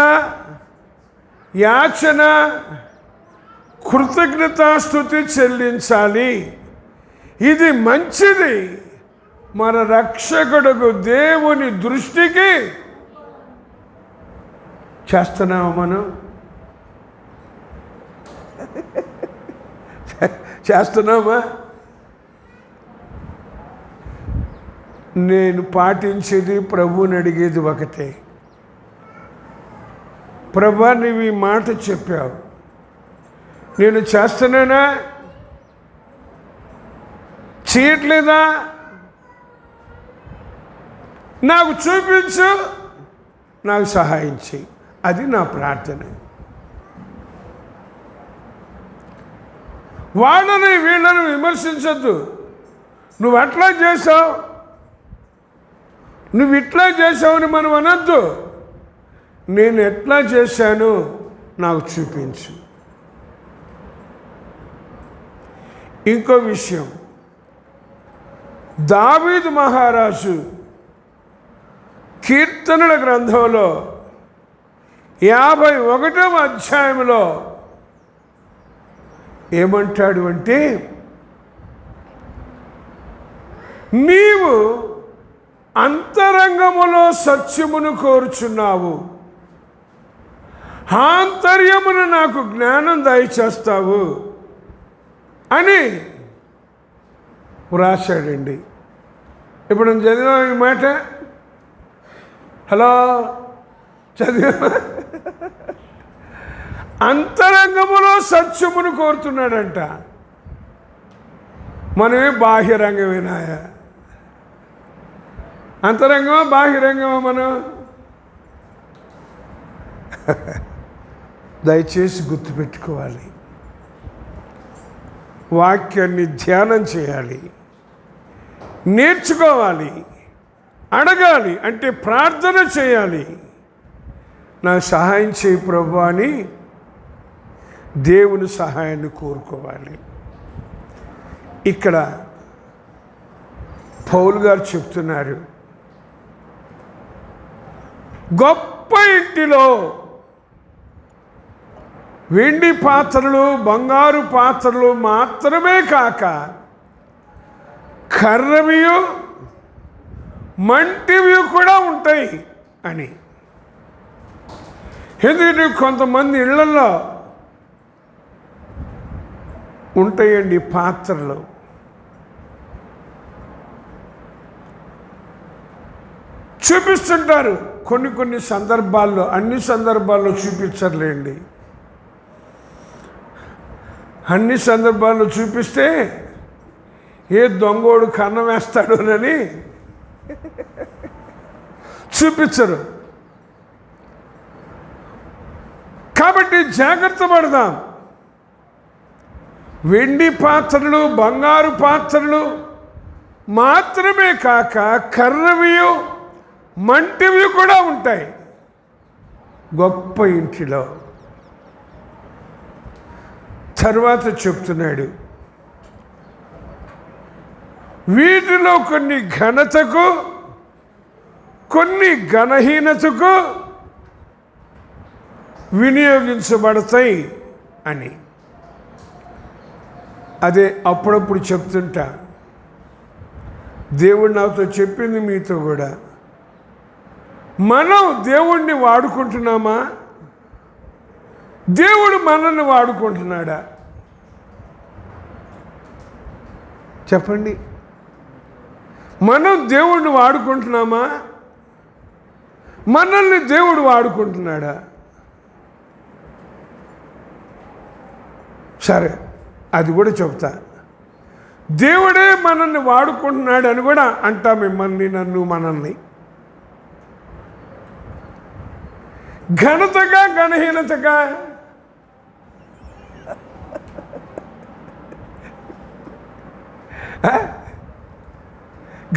యాచన, కృతజ్ఞతాస్తుతి చెల్లించాలి. ఇది మంచిది, మన రక్షకుడుకు దేవుని దృష్టికి. చేస్తున్నామా మనం? చేస్తున్నామా? నేను పాటించేది, ప్రభువుని అడిగేది ఒకటే, ప్రభా నీవు ఈ మాట చెప్పావు, నేను చేస్తున్నానా, చేయట్లేదా, నాకు చూపించు, నాకు సహాయం చేయి. అది నా ప్రార్థన. వాళ్ళని వీళ్ళని విమర్శించద్దు. నువ్వు అట్లా చేసావు, నువ్వు ఇట్లా చేసావని మనం అనొద్దు. నేను ఎట్లా చేశాను నాకు చూపించు. ఇంకో విషయం, దావీదు మహారాజు కీర్తనల గ్రంథంలో 51వ అధ్యాయంలో ఏమంటాడు అంటే, నీవు అంతరంగములో సత్యమును కోరుచున్నావు, ఆంతర్యమును నాకు జ్ఞానం దయచేస్తావు అని వ్రాశాడండి. ఇప్పుడు నేను చదివా ఈ మాట? హలో, చదివా? అంతరంగములో సత్యమును కోరుతున్నాడంట. మనమే బాహ్యరంగమేనాయా? అంతరంగమా బాహ్యరంగమా మనం? దయచేసి గుర్తుపెట్టుకోవాలి. వాక్యాన్ని ధ్యానం చేయాలి, నేర్చుకోవాలి, అడగాలి, అంటే ప్రార్థన చేయాలి. నాకు సహాయం చేయి ప్రభు అని దేవుని సహాయాన్ని కోరుకోవాలి. ఇక్కడ పౌలు గారు చెప్తున్నారు, గొప్ప ఇంటిలో వెండి పాత్రలు, బంగారు పాత్రలు మాత్రమే కాక కర్రవియు మంటివి కూడా ఉంటాయి అని. ఎందుకంటే కొంతమంది ఇళ్లలో ఉంటాయండి పాత్రలు, చూపిస్తుంటారు. కొన్ని సందర్భాల్లో, అన్ని సందర్భాల్లో చూపించర్లేండి. అన్ని సందర్భాల్లో చూపిస్తే ఏ దొంగోడు కన్నం వేస్తాడోనని చూపించరు. కాబట్టి జాగ్రత్త పడదాం. వెండి పాత్రలు, బంగారు పాత్రలు మాత్రమే కాక కర్రవి, మంటివి కూడా ఉంటాయి గొప్ప ఇంటిలో. తర్వాత చెప్తున్నాడు, వీటిలో కొన్ని ఘనతకు, కొన్ని ఘనహీనతకు వినియోగించబడతాయి అని. అదే అప్పుడప్పుడు చెప్తుంటా. దేవుడు నాతో చెప్పింది మీతో కూడా. మనం దేవుణ్ణి వాడుకుంటున్నామా, దేవుడు మనల్ని వాడుకుంటున్నాడా? చెప్పండి. మనం దేవుణ్ణి వాడుకుంటున్నామా, మనల్ని దేవుడు వాడుకుంటున్నాడా? సరే, అది కూడా చెప్తా. దేవుడే మనల్ని వాడుకుంటున్నాడు అని కూడా అంటా. మిమ్మల్ని, నన్ను, మనల్ని ఘనతగా ఘనహీనతగా,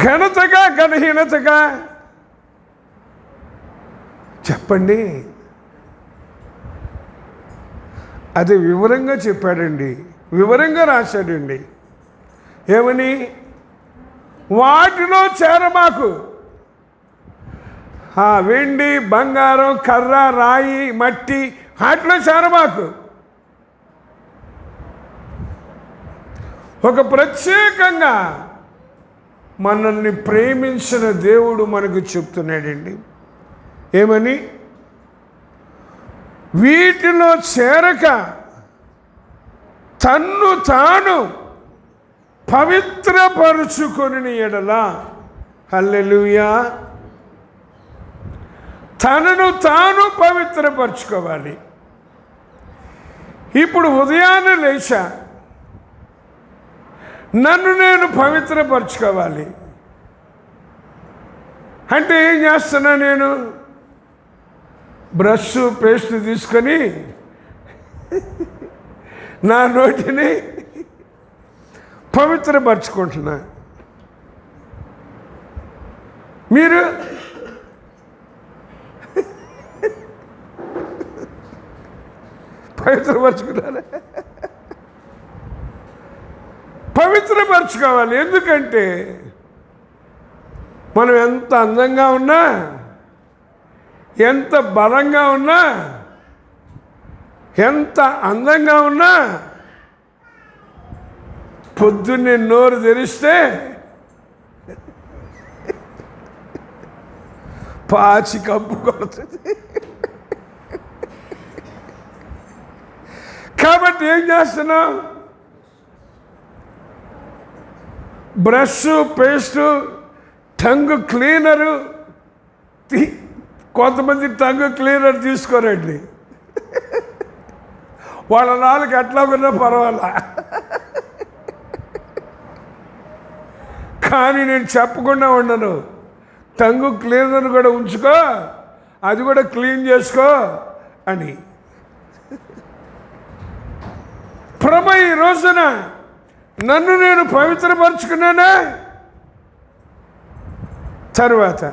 ఘనతగా ఘనహీనతగా చెప్పండి. అది వివరంగా చెప్పాడండి, వివరంగా రాశాడండి. ఏమని? వాటిలో చేరమాకు. వెండి, బంగారం, కర్ర, రాయి, మట్టి, వాటిలో చేరమాకు. ఒక ప్రత్యేకంగా మనల్ని ప్రేమించిన దేవుడు మనకు చెప్తున్నాడండి. ఏమని? వీటిలో చేరక తన్ను తాను పవిత్రపరుచుకొని ఎడల. హల్లెలూయా. తనను తాను పవిత్రపరచుకోవాలి. ఇప్పుడు ఉదయాన్నే లేచా, నన్ను నేను పవిత్రపరచుకోవాలి అంటే ఏం చేస్తున్నా? నేను బ్రష్, పేస్ట్ తీసుకొని నా నోటిని పవిత్రపరచుకుంటున్నా. మీరు పవిత్రపరచుకున్నారా? పవిత్రపరచుకోవాలి. ఎందుకంటే మనం ఎంత అందంగా ఉన్నా, ఎంత బలంగా ఉన్నా, ఎంత అందంగా ఉన్నా, పొద్దున్నే నోరు తెరిస్తే పాచి కప్పు కొడుతుంది. కాబట్టి ఏం చేస్తున్నాం? Brush, paste, tongue cleaner. కొంతమంది టంగ్ క్లీనర్ తీసుకోరండి, వాళ్ళ నాలుగు ఎట్లా ఉన్నా పర్వాలా. కానీ నేను చెప్పకుండా ఉండను. టంగు క్లీనర్ కూడా ఉంచుకో, అది కూడా క్లీన్ చేసుకో అని. ప్రభు ఈ రోజున నన్ను నేను పవిత్రపరుచుకున్నానా? తర్వాత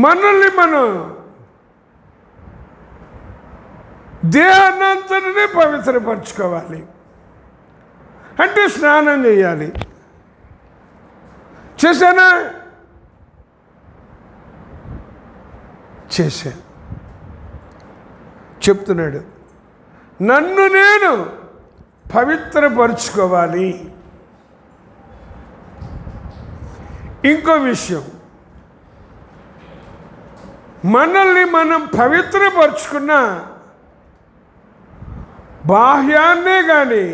మనల్ని మనం దేహాన్నంతటినీ పవిత్రపరచుకోవాలి. అంటే స్నానం చేయాలి. చేశానా? చేశా. చెప్తున్నాడు, నన్ను నేను పవిత్రపరుచుకోవాలి. ఇంకో విషయం, మనల్ని మనం పవిత్రపరుచుకున్న బాహ్యాన్నే కానీ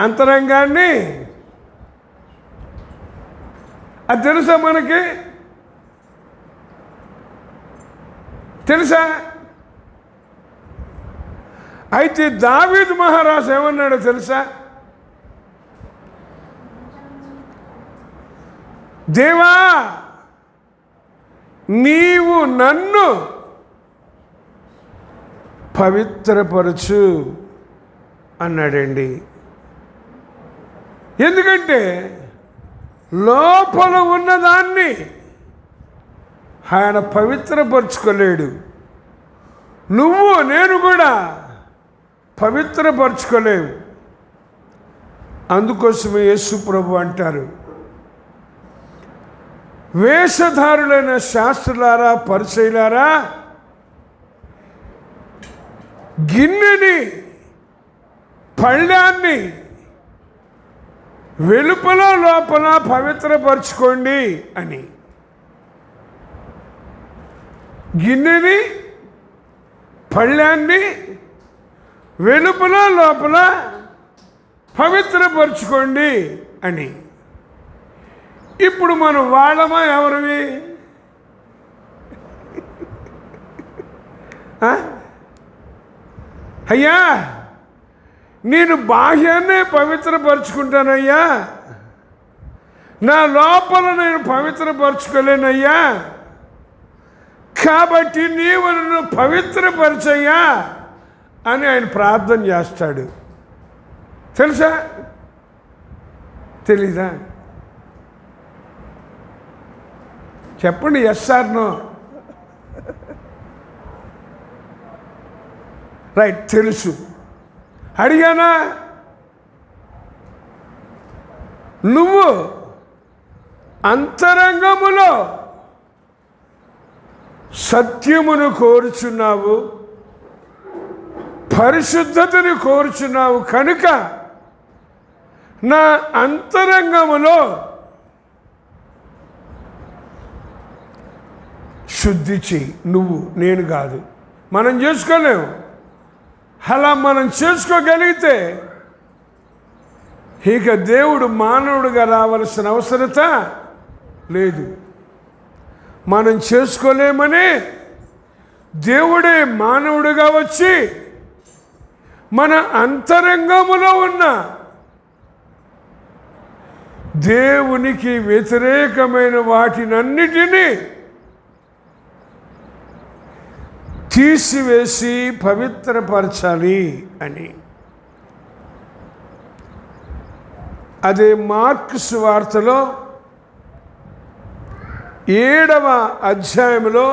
అంతరంగాన్ని, అది తెలుసా మనకి? తెలుసా? అయితే దావీదు మహారాజు ఏమన్నాడో తెలుసా? దేవా నీవు నన్ను పవిత్రపరచు అన్నాడండి. ఎందుకంటే లోపల ఉన్నదాన్ని ఆయన పవిత్రపరచుకోలేడు. నువ్వు నేను కూడా పవిత్రపరచుకోలేవు. అందుకోసమే యేసు ప్రభు అంటారు, వేషధారులైన శాస్త్రులారా పరిసయ్యులారా, గిన్నెని పళ్ళాన్ని వెలుపల లోపల పవిత్రపరచుకోండి అని. గిన్నెని పళ్ళాన్ని వెలుపల లోపల పవిత్రపరచుకోండి అని. ఇప్పుడు మనం వాళ్ళమా ఎవరివి? అయ్యా నేను బాహ్యాన్నే పవిత్రపరచుకుంటానయ్యా, నా లోపల నేను పవిత్రపరచుకోలేనయ్యా, కాబట్టి నీవు నన్ను పవిత్రపరచయ్యా అని ఆయన ప్రార్థన చేస్తాడు. తెలుసా? తెలీదా? చెప్పండి, ఎస్ ఆర్ నో? రైట్, తెలుసు. అడిగానా? నువ్వు అంతరంగములో సత్యమును కోరుచున్నావు, పరిశుద్ధతను కోరుచున్నావు కనుక నా అంతరంగములో శుద్ధి చెయ్యి. నువ్వు, నేను కాదు. మనం చేసుకోలేము. అలా మనం చేసుకోగలిగితే ఇక దేవుడు మానవుడిగా రావాల్సిన అవసరత లేదు. మనం చేసుకోలేమని దేవుడే మానవుడిగా వచ్చి మన అంతరంగములో ఉన్న దేవునికి వ్యతిరేకమైన వాటినన్నిటినీ తీసివేసి పవిత్రపరచాలి అని. అదే మార్కు సువార్తలో 7వ అధ్యాయంలో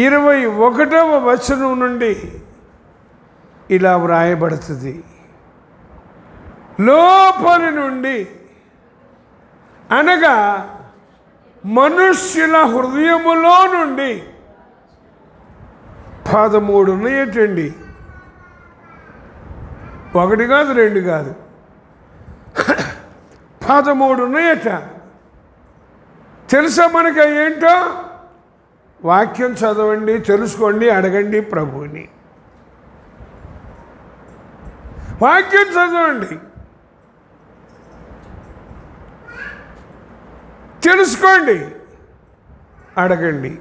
21వ వచనం నుండి ఇలా వ్రాయబడుతుంది, లోపలి నుండి అనగా మనుష్యుల హృదయములో నుండి 13 ఉన్నాయేటండి. 1 కాదు, 2 కాదు, 13 ఉన్నాయట. తెలుసా మనకి ఏంటో? వాక్యం చదవండి, తెలుసుకోండి, అడగండి ప్రభువుని. వాక్యం చదవండి, తెలుసుకోండి, అడగండి.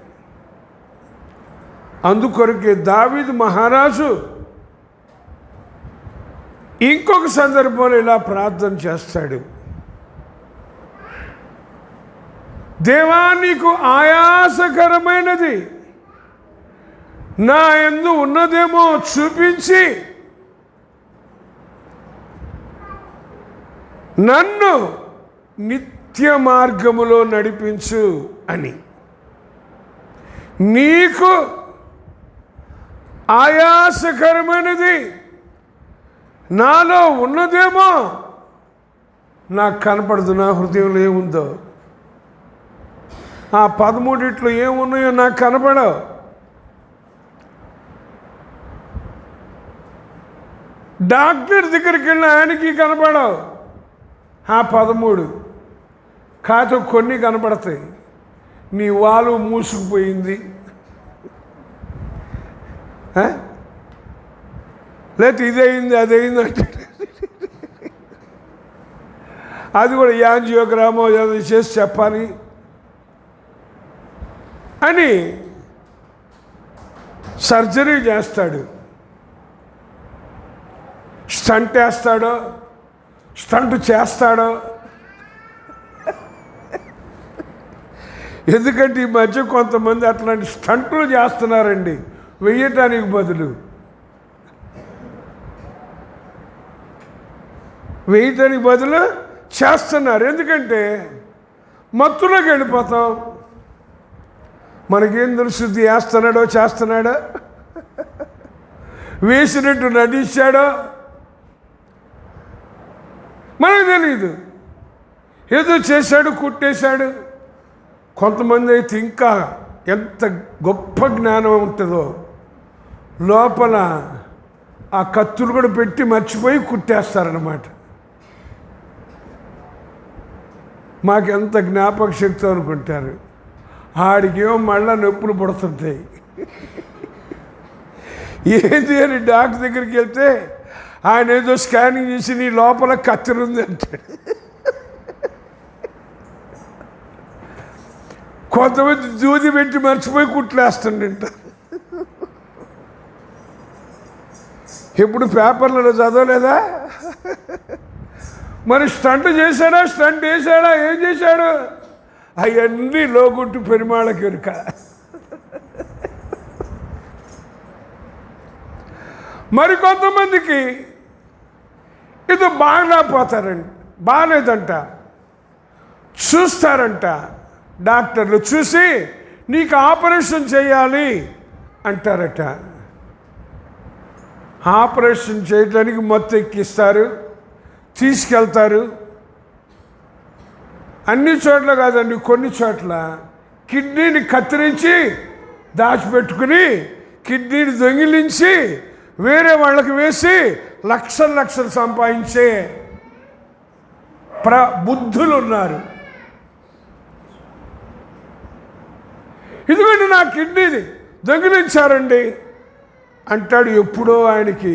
అందుకొరకే దావీదు మహారాజు ఇంకొక సందర్భంలో ఇలా ప్రార్థన చేస్తాడు, దేవా నీకు ఆయాసకరమైనది నా యందు ఉన్నదేమో చూపించి నన్ను నిత్య మార్గములో నడిపించు అని. నీకు ఆయాసకరమైనది నాలో ఉన్నదేమో నాకు కనపడదు, నా హృదయంలో ఏముందో, ఆ 13 ఏమున్నాయో నాకు కనపడవు. డాక్టర్ దగ్గరికి వెళ్ళిన ఆయనకి కనపడవు ఆ 13, కాతో కొన్ని కనపడతాయి. నీ వాలు మూసుకుపోయింది, లేకపోతే ఇదయింది అదయింది అంటే అది కూడా యాంజియోగ్రామో ఏదో చేసి చెప్పాలి అని సర్జరీ చేస్తాడు. స్టంట్ వేస్తాడో స్టంట్ చేస్తాడో ఎందుకంటే ఈ మధ్య కొంతమంది అట్లాంటి స్టంట్లు చేస్తున్నారండి, వెయ్యటానికి బదులు చేస్తున్నారు. ఎందుకంటే మత్తులోకి వెళ్ళిపోతాం. మనకేం తెలుస్తుంది చేస్తున్నాడో వేసినట్టు నటించాడో మనకు తెలియదు. ఏదో చేశాడు, కుట్టేశాడు. కొంతమంది అయితే ఇంకా ఎంత గొప్ప జ్ఞానం ఉంటుందో, లోపల ఆ కత్తులు కూడా పెట్టి మర్చిపోయి కుట్టేస్తారన్నమాట. మాకెంత జ్ఞాపక శక్తి అనుకుంటారు. ఆడికేమో మళ్ళా నొప్పులు పుడుతుంటాయి. ఏది అని డాక్టర్ దగ్గరికి వెళ్తే ఆయన ఏదో స్కానింగ్ చేసి నీ లోపల కత్తిరుంది అంటాడు. కొంతమంది దూది పెట్టి మర్చిపోయి కుట్లేస్తుంట. ఇప్పుడు పేపర్లలో చదవలేదా? మరి స్టంట్ చేశాడా, స్టంట్ వేసాడా, ఏం చేశాడు? అవన్నీ లోగుట్టు పెరుమాళకి ఎరుక. మరి కొంతమందికి ఇది బాగలేకపోతారండి, బాగాలేదంట, చూస్తారంట. డాక్టర్లు చూసి నీకు ఆపరేషన్ చేయాలి అంటారట. ఆపరేషన్ చేయడానికి మొత్తం ఎక్కిస్తారు, తీసుకెళ్తారు. అన్ని చోట్ల కాదండి, కొన్ని చోట్ల కిడ్నీని కత్తిరించి దాచిపెట్టుకుని కిడ్నీని దొంగిలించి వేరే వాళ్ళకి వేసి లక్షలు సంపాదించే బుద్ధులు ఉన్నారు. ఇదిగోండి నా కిడ్నీని దొంగిలించారండి అంటాడు. ఎప్పుడో ఆయనకి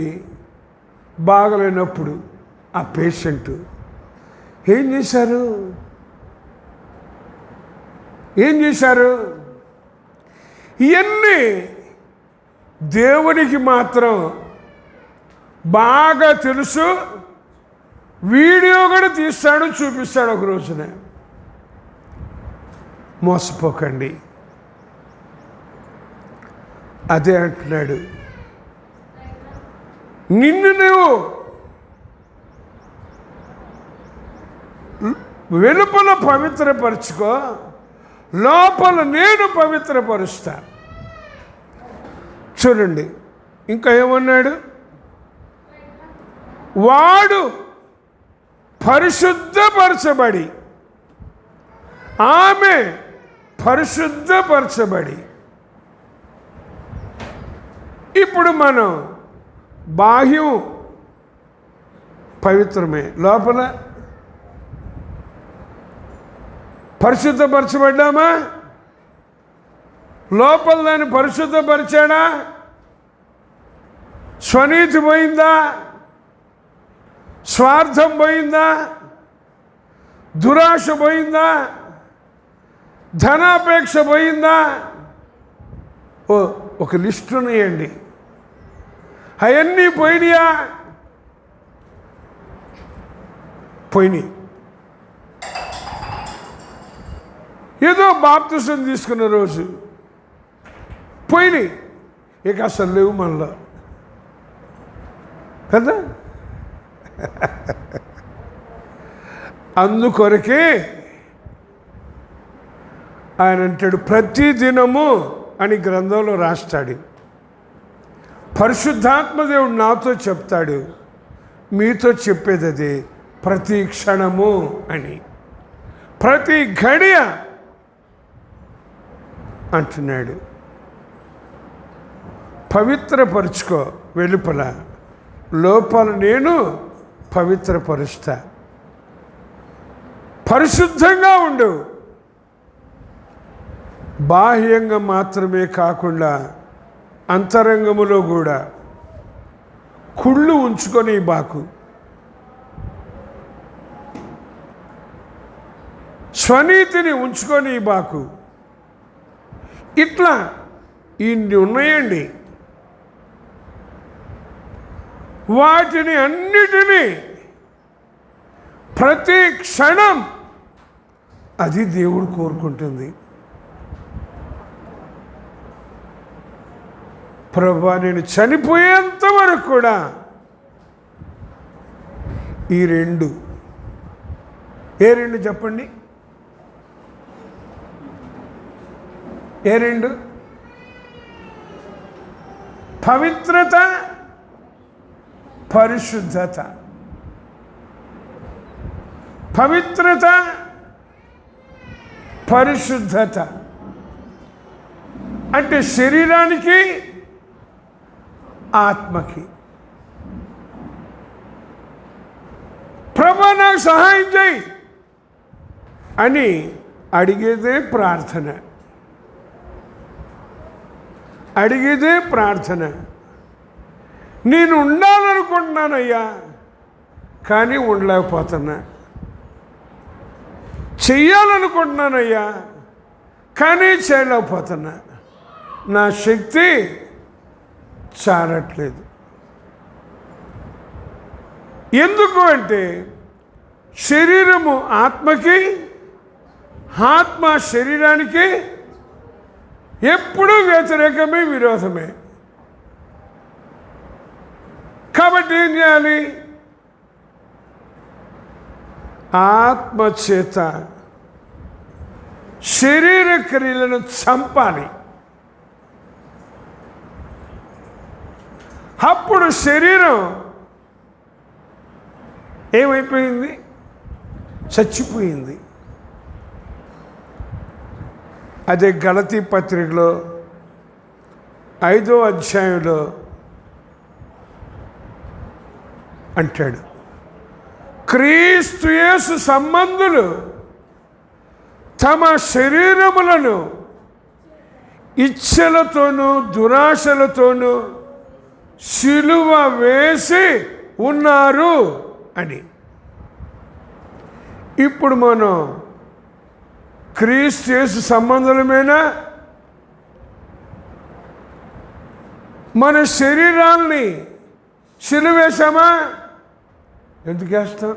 బాగలేనప్పుడు ఆ పేషెంట్ ఏం చేశారు? ఇవన్నీ దేవునికి మాత్రం బాగా తెలుసు. వీడియో కూడా తీస్తాడు, చూపిస్తాడు ఒక రోజున. మోసపోకండి. అదే అంటున్నాడు, నిన్ను నువ్వు వెలుపల పవిత్రపరచుకో, లోపల నేను పవిత్రపరుస్తా. చూడండి ఇంకా ఏమన్నాడు? వాడు పరిశుద్ధపరచబడి, ఆమె పరిశుద్ధపరచబడి. ఇప్పుడు మనం బాహ్యం పవిత్రమే, లోపల పరిశుద్ధపరచబడ్డామా? లోపల దాన్ని పరిశుద్ధపరిచాడా? స్వనీతి పోయిందా? స్వార్థం పోయిందా? దురాశ పోయిందా? ధనాపేక్ష పోయిందా? ఒక లిస్టు ఉన్నాయండి. అవన్నీ పోయినాయా? పోయినాయి. ఏదో బాప్తిసం తీసుకున్న రోజు పోయినాయి, ఇక అసలు లేవు మనలో కదా. అందుకొరకే ఆయన అంటాడు, ప్రతి దినము అని గ్రంథంలో రాస్తాడు. పరిశుద్ధాత్మదేవుడు నాతో చెప్తాడు, మీతో చెప్పేది అదే, ప్రతి క్షణము అని, ప్రతి ఘడియ అంటున్నాడు. పవిత్రపరుచుకో వెలుపల, లోపల నేను పవిత్రపరుస్తా. పరిశుద్ధంగా ఉండు. బాహ్యంగా మాత్రమే కాకుండా అంతరంగములో కూడా కుళ్ళు ఉంచుకొని బాకు. స్వనీతిని ఉంచుకొని బాకు. ఇట్లా ఇన్ని ఉన్నాయండి. వాటిని అన్నిటినీ ప్రతి క్షణం అది దేవుడు కోరుకుంటుంది. ప్రభువా నేను చనిపోయేంత వరకు కూడా ఈ రెండు, ఏ రెండు చెప్పండి? ఏ రెండు? పవిత్రత, పరిశుద్ధత. పవిత్రత, పరిశుద్ధత అంటే శరీరానికి, ఆత్మకి. ప్రభువా నాకు సహాయం చేయి అని అడిగేదే ప్రార్థన. అడిగేదే ప్రార్థన. నేను ఉండాలనుకుంటున్నానయ్యా, కానీ ఉండలేకపోతున్నా. చెయ్యాలనుకుంటున్నానయ్యా, కానీ చేయలేకపోతున్నా. నా శక్తి చాలట్లేదు. ఎందుకు అంటే శరీరము ఆత్మకి, ఆత్మ శరీరానికి ఎప్పుడూ వ్యతిరేకమే, విరోధమే. కాబట్టి ఏం చేయాలి? ఆత్మ చేత శరీర క్రియలను చంపాలి. అప్పుడు శరీరం ఏమైపోయింది? చచ్చిపోయింది. అదే గలతీ పత్రికలో 5వ అధ్యాయంలో అంటాడు, క్రీస్తు యేసు సంబంధులు తమ శరీరములను ఇచ్ఛలతోనూ దురాశలతోనూ సిలువ వేసి ఉన్నారు అని. ఇప్పుడు మనం క్రీస్తు యేసు సంబంధులమేనా? మన శరీరాల్ని సిలువ వేసామా? ఎందుకు వేస్తాం?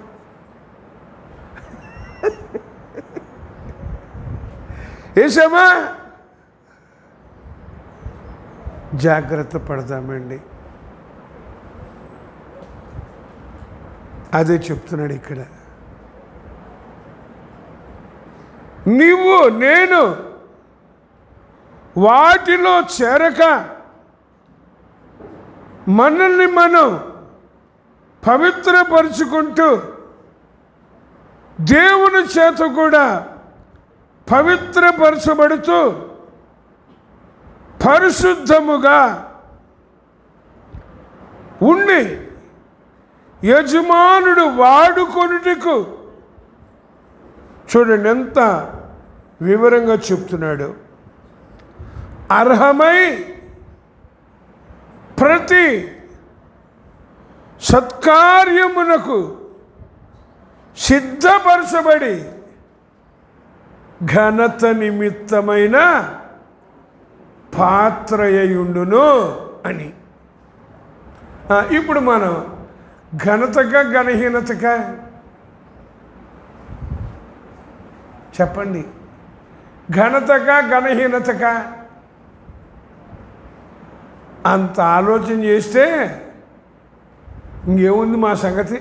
వేసామా? జాగ్రత్త పడదామండి. అదే చెప్తున్నాడు ఇక్కడ. నీవు నేను వాటిలో చేరక మనల్ని మనం పవిత్రపరుచుకుంటూ దేవుని చేత కూడా పవిత్రపరచబడుతూ పరిశుద్ధముగా ఉండి యజమానుడు వాడుకొనుటకు, చూడండి ఎంత వివరంగా చెప్తున్నాడు, అర్హమై ప్రతి సత్కార్యమునకు సిద్ధపరచబడి ఘనత నిమిత్తమైన పాత్రయుండును అని. ఇప్పుడు మనం ఘనతగా ఘనహీనతగా చెప్పండి? ఘనతగా ఘనహీనతగా అంత ఆలోచన చేస్తే ఇంకేముంది మా సంగతి?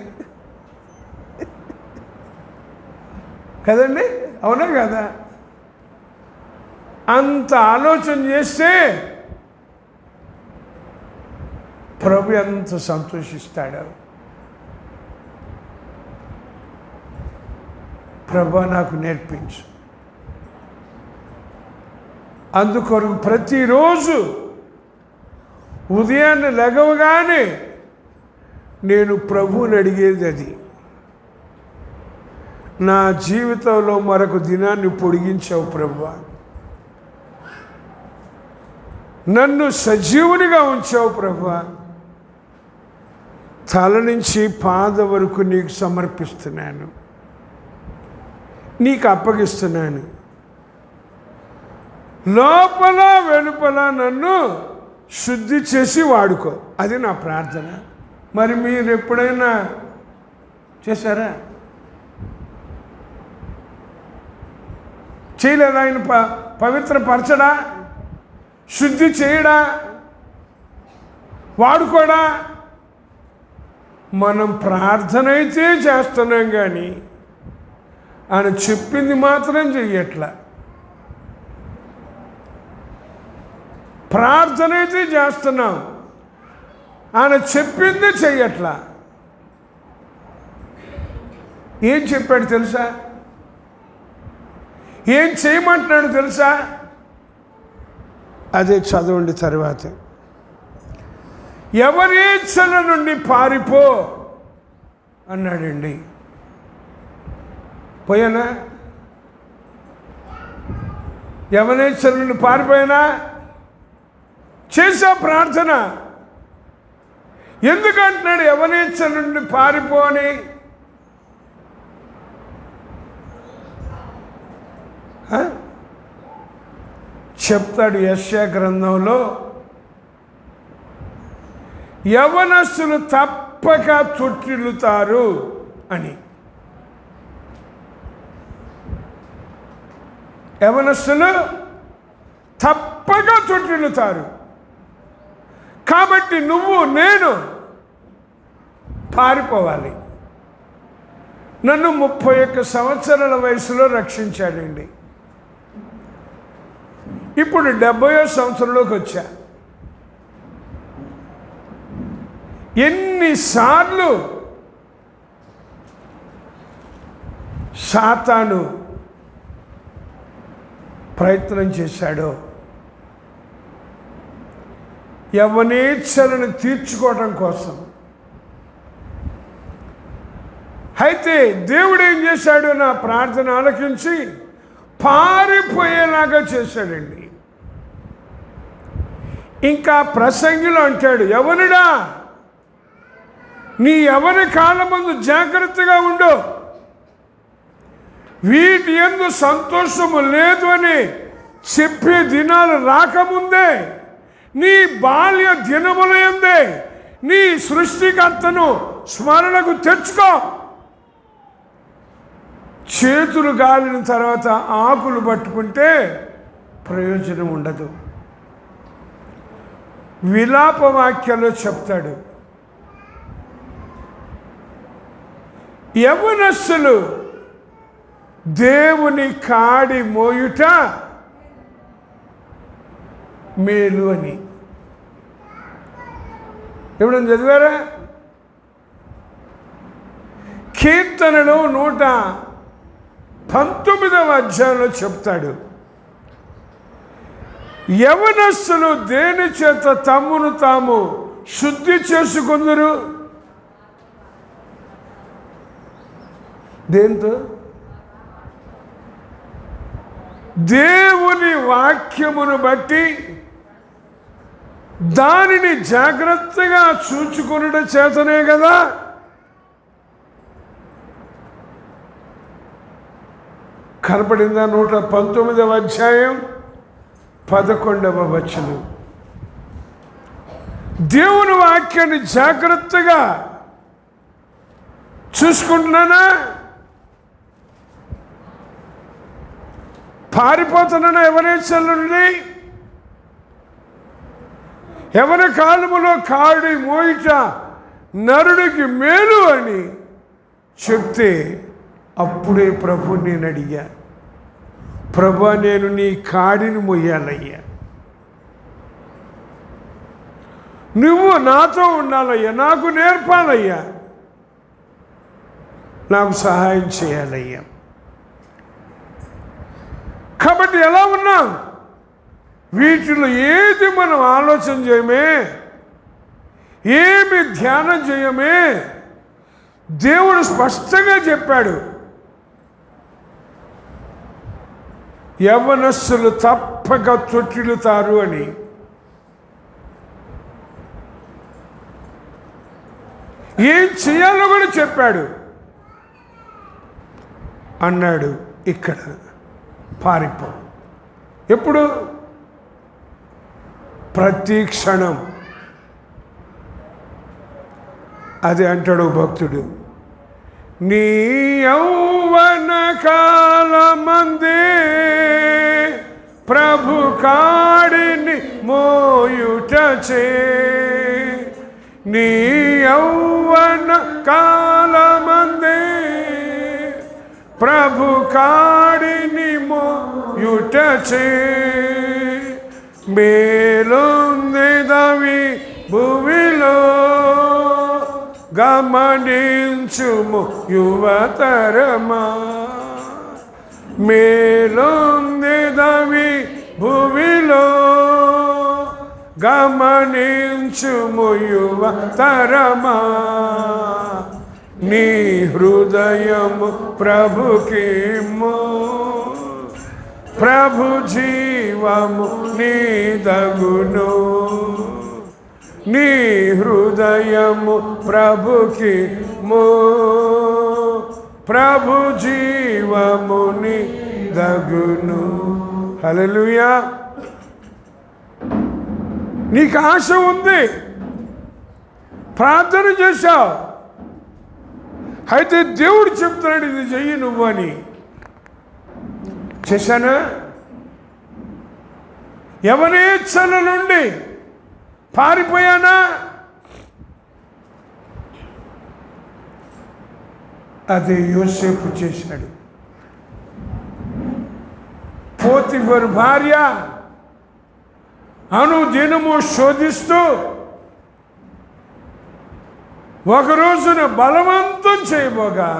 కదండి, అవునా కదా? అంత ఆలోచన చేస్తే ప్రభు ఎంత సంతోషిస్తాడు. ప్రభు నాకు నేర్పించు. అందుకొరకు ప్రతిరోజు ఉదయాన్నే లెగవగానే నేను ప్రభువుని అడిగేది అది, నా జీవితంలో మరొక దినాన్ని పొడిగించావు ప్రభువా, నన్ను సజీవునిగా ఉంచావు ప్రభువా, తల నుంచి పాద వరకు నీకు సమర్పిస్తున్నాను, నీకు అప్పగిస్తున్నాను. లోపల వెలుపల నన్ను శుద్ధి చేసి వాడుకో. అది నా ప్రార్థన. మరి మీరు ఎప్పుడైనా చేశారా? చేయలేదా? ఆయన పవిత్రపరచడా? శుద్ధి చేయడా? వాడు కూడా మనం ప్రార్థన అయితే చేస్తున్నాం కానీ ఆయన చెప్పింది మాత్రం చెయ్యట్లా. ప్రార్థన అయితే చేస్తున్నాం, ఆయన చెప్పింది చెయ్యట్లా. ఏం చెప్పాడు తెలుసా? ఏం చేయమంటున్నాడు తెలుసా? అదే చదవండి తర్వాత. ఎవరేచ్ఛల నుండి పారిపో అన్నాడండి. పోయానా? ఎవరేచ్ఛల నుండి పారిపోయినా చేసా ప్రార్థన. ఎందుకంటున్నాడు ఎవరేచ్ఛల నుండి పారిపో అని? చెప్తాడు యెషయా గ్రంథంలో, యవనస్తులు తప్పక తొట్టిల్లుతారు అని. యవనస్తులు తప్పక తొట్టిల్లుతారు. కాబట్టి నువ్వు నేను పారిపోవాలి. నన్ను 31 సంవత్సరాల వయసులో రక్షించాడండి. ఇప్పుడు 70వ సంవత్సరంలోకి వచ్చా. ఎన్నిసార్లు సాతాను ప్రయత్నం చేశాడో యవ్వనేచ్ఛలను తీర్చుకోవడం కోసం. అయితే దేవుడు ఏం చేశాడు? నా ప్రార్థన ఆలకించి పారిపోయేలాగా చేశాడండి. ఇంకా ప్రసంగిలో అంటాడు, యవనుడా నీ యవన కాలమందు జాగ్రత్తగా ఉండు, వీటి యందు సంతోషము లేదు అని చెప్పే దినాలు రాకముందే నీ బాల్య దినముల యందే నీ సృష్టికర్తను స్మరణకు తెచ్చుకో. చేతులు గాలిన తర్వాత ఆకులు పట్టుకుంటే ప్రయోజనం ఉండదు. విలాప వాక్యాల్లో చెప్తాడు, యవనస్తులు దేవుని కాడి మోయుట మేలు అని. ఎప్పుడైనా చదివారా? కీర్తనలో 119వ అధ్యాయంలో చెప్తాడు, యవనస్తులు దేని చేత తమ్మును తాము శుద్ధి చేసుకుందరు? దేంతో? దేవుని వాక్యమును బట్టి దానిని జాగ్రత్తగా చూచుకొనుట చేతనే కదా. కనపడిందా? 119వ అధ్యాయం 11వ వచనం. దేవుని వాక్యాన్ని జాగ్రత్తగా చూసుకుంటున్నానా? పారిపోతున్నానా యవనేచ్ఛల నుండి? యవన కాలములో కాడి మోయిట నరుడికి మేలు అని చెప్తే అప్పుడే ప్రభు నేను అడిగా, ప్రభు నేను నీ కాడిని మొయ్యాలయ్యా, నువ్వు నాతో ఉండాలయ్యా, నాకు నేర్పాలయ్యా, నాకు సహాయం చేయాలయ్యా. కాబట్టి ఎలా ఉన్నాం? వీటిలో ఏది మనం ఆలోచన చేయమే, ఏమి ధ్యానం చేయమే. దేవుడు స్పష్టంగా చెప్పాడు, యవ్వనస్తులు తప్పక తొట్టిల్లుతారు అని. ఏం చేయాలో కూడా చెప్పాడు. అన్నాడు ఇక్కడ పారిపో. ఎప్పుడు? ప్రతి క్షణం. అది అంటాడు భక్తుడు, నీ యౌవన కాలమందే ప్రభు కాడిని మోయుటచే నీ యౌవన కాలమందే ప్రభు కాడిని మోయుటచే మేలుందిదవి భువిలో గమనించుము యువతరమా మేలుందిదవి భువిలో గమనించుము యువతరమా నీ హృదయము ప్రభుకిమ్ము ప్రభు జీవము నీదగును నీ హృదయము ప్రభుకిమ్ము ప్రభు జీవము నీదగును. హల్లెలూయా. నీకు ఆశ ఉంది, ప్రార్థన చేశావు, అయితే దేవుడు చెప్తున్నాడు ఇది చెయ్యి నువ్వు అని. చేశానా? యవనేచ్ఛల నుండి పారిపోయానా? అదే యోసేపు చేశాడు. పోతిఫరు భార్య అనుదినము శోధిస్తూ ఒక రోజున బలవంతం చేయబోగా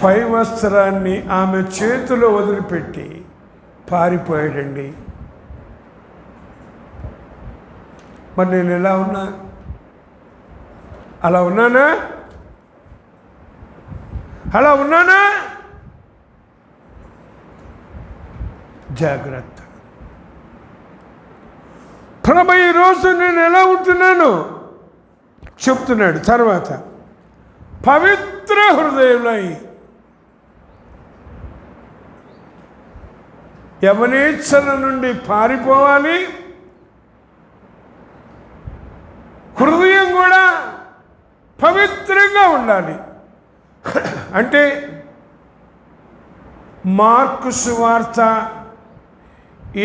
పై వస్త్రాన్ని ఆమె చేతిలో వదిలిపెట్టి పారిపోయాడండి. మరి నేను ఎలా ఉన్నా? అలా ఉన్నానా? అలా ఉన్నానా? జాగ్రత్త. ప్రభు ఈరోజు నేను ఎలా ఉంటున్నాను చెప్తున్నాడు. తర్వాత పవిత్ర హృదయులై యవనేచ్ఛల నుండి పారిపోవాలి, హృదయం కూడా పవిత్రంగా ఉండాలి. అంటే మార్కు సువార్త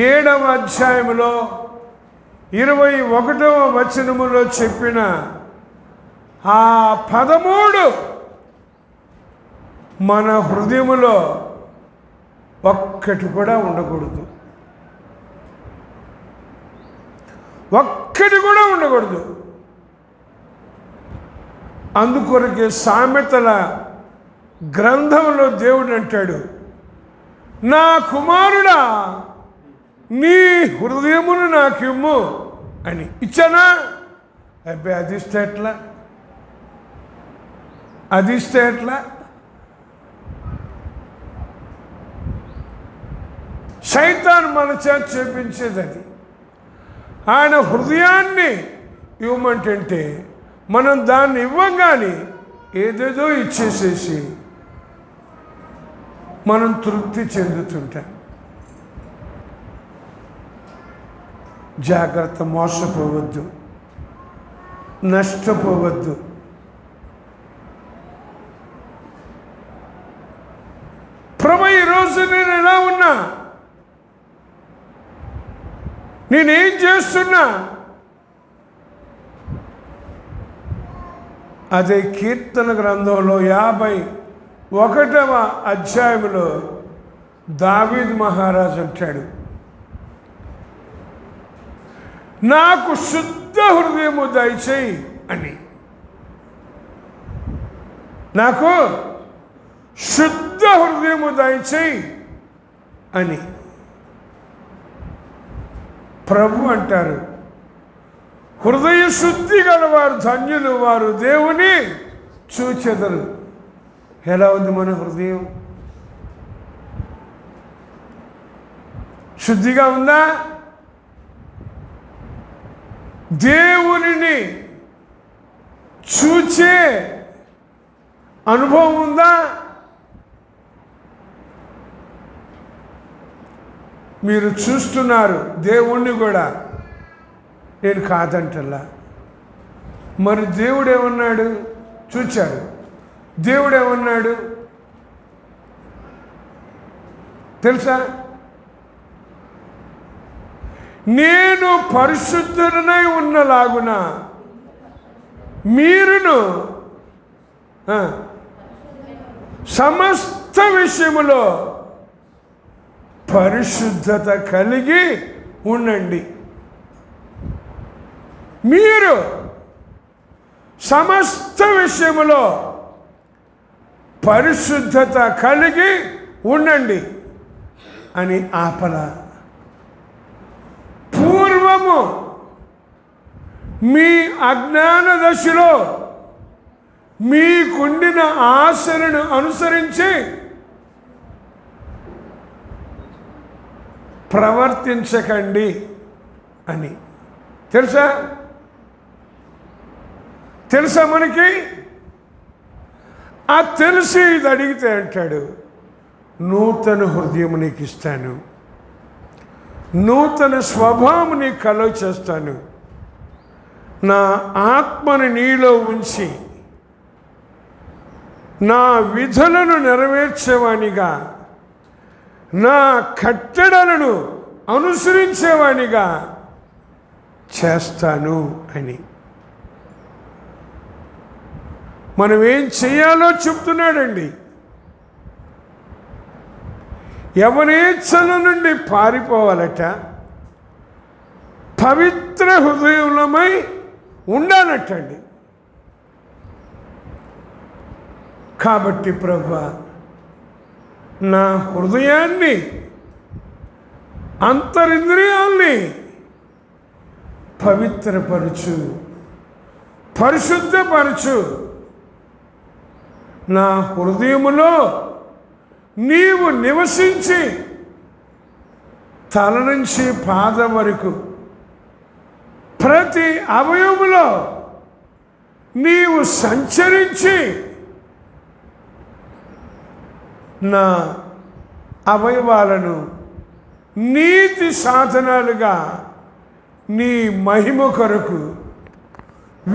7వ అధ్యాయంలో 21వ వచనములో చెప్పిన ఆ 13 మన హృదయములో ఒక్కటి కూడా ఉండకూడదు. ఒక్కటి కూడా ఉండకూడదు. అందుకొరకే సామెతల గ్రంథంలో దేవుడు అంటాడు, నా కుమారుడా నీ హృదయమును నాకిమ్ము అని. ఇచ్చానా? అబ్బాయి అదిస్తే ఎట్లా? అదిస్తే ఎట్లా? సైతాన్ మన చేత చేపించేది అది. ఆయన హృదయాన్ని ఇవ్వమంటే మనం దాన్ని ఇవ్వంగానే ఏదేదో ఇచ్చేసేసి మనం తృప్తి చెందుతుంటాం. జాగ్రత్త, మోసపోవద్దు, నష్టపోవద్దు. ప్రభు ఈరోజు నేను ఎలా ఉన్నా, నేనేం చేస్తున్నా, అదే కీర్తన గ్రంథంలో 51వ అధ్యాయంలో దావీదు మహారాజు అంటాడు, నాకు శుద్ధ హృదయము దయచేయి అని. నాకు శుద్ధ హృదయము దయచేయి అని ప్రభు అంటారు. హృదయ శుద్ధి గలవారు ధన్యులు, వారు దేవుని చూచెదరు. ఎలా ఉంది మన హృదయం? శుద్ధిగా ఉందా? దేవునిని చూచే అనుభవం ఉందా? మీరు చూస్తున్నారు దేవుణ్ణి కూడా, నేను కాదంటల్లా. మరి దేవుడు ఏమన్నాడు? చూచాడు. దేవుడు ఏమన్నాడు తెలుసా? నేను పరిశుద్ధుడనై ఉన్నలాగున మీరును సమస్త విషయములో పరిశుద్ధత కలిగి ఉండండి. మీరు సమస్త విషయములో పరిశుద్ధత కలిగి ఉండండి అని ఆపల. పూర్వము మీ అజ్ఞాన దశలో మీకుండిన ఆశలను అనుసరించి ప్రవర్తించకండి అని. తెలుసా మనకి? ఆ తెలిసి ఇది అడిగితే అంటాడు, నూతన హృదయం నీకు ఇస్తాను, నూతన స్వభావం నీకు కలుగ చేస్తాను, నా ఆత్మని నీలో ఉంచి నా విధులను నెరవేర్చేవానిగా, నా కట్టడలను అనుసరించేవానిగా చేస్తాను అని. మనం ఏం చేయాలో చెప్తున్నాడండి. యవనేచ్ఛల నుండి పారిపోవాలట, పవిత్ర హృదయములమై ఉండాలటండి. కాబట్టి ప్రభువా, నా హృదయాన్ని అంతరింద్రియాల్ని పవిత్రపరచు, పరిశుద్ధపరచు. నా హృదయములో నీవు నివసించి తల నుంచి పాదం వరకు ప్రతి అవయవములో నీవు సంచరించి నా అవయవాలను నీతి సాధనాలుగా నీ మహిమ కొరకు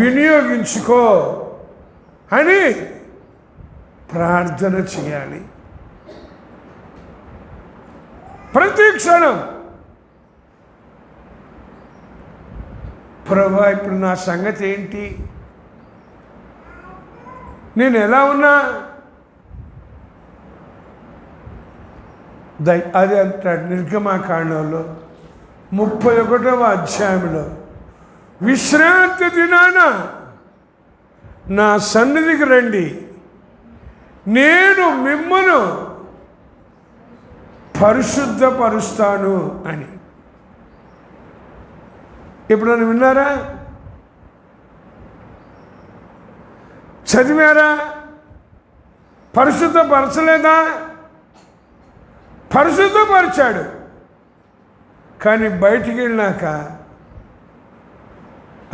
వినియోగించుకో అని ప్రార్థన చేయాలి. ప్రతి క్షణం ప్రభువా, ఇప్పుడు నా సంగతి ఏంటి, నేను ఎలా ఉన్నా? అది అంటాడు నిర్గమాకాండంలో 31వ అధ్యాయంలో, విశ్రాంతి దినాన నా సన్నిధికి రండి, నేను మిమ్మను పరిశుద్ధపరుస్తాను అని. ఎప్పుడైనా విన్నారా? చదివారా? పరిశుద్ధపరచలేదా? పరిశుద్ధపరిచాడు. కానీ బయటికి వెళ్ళినాక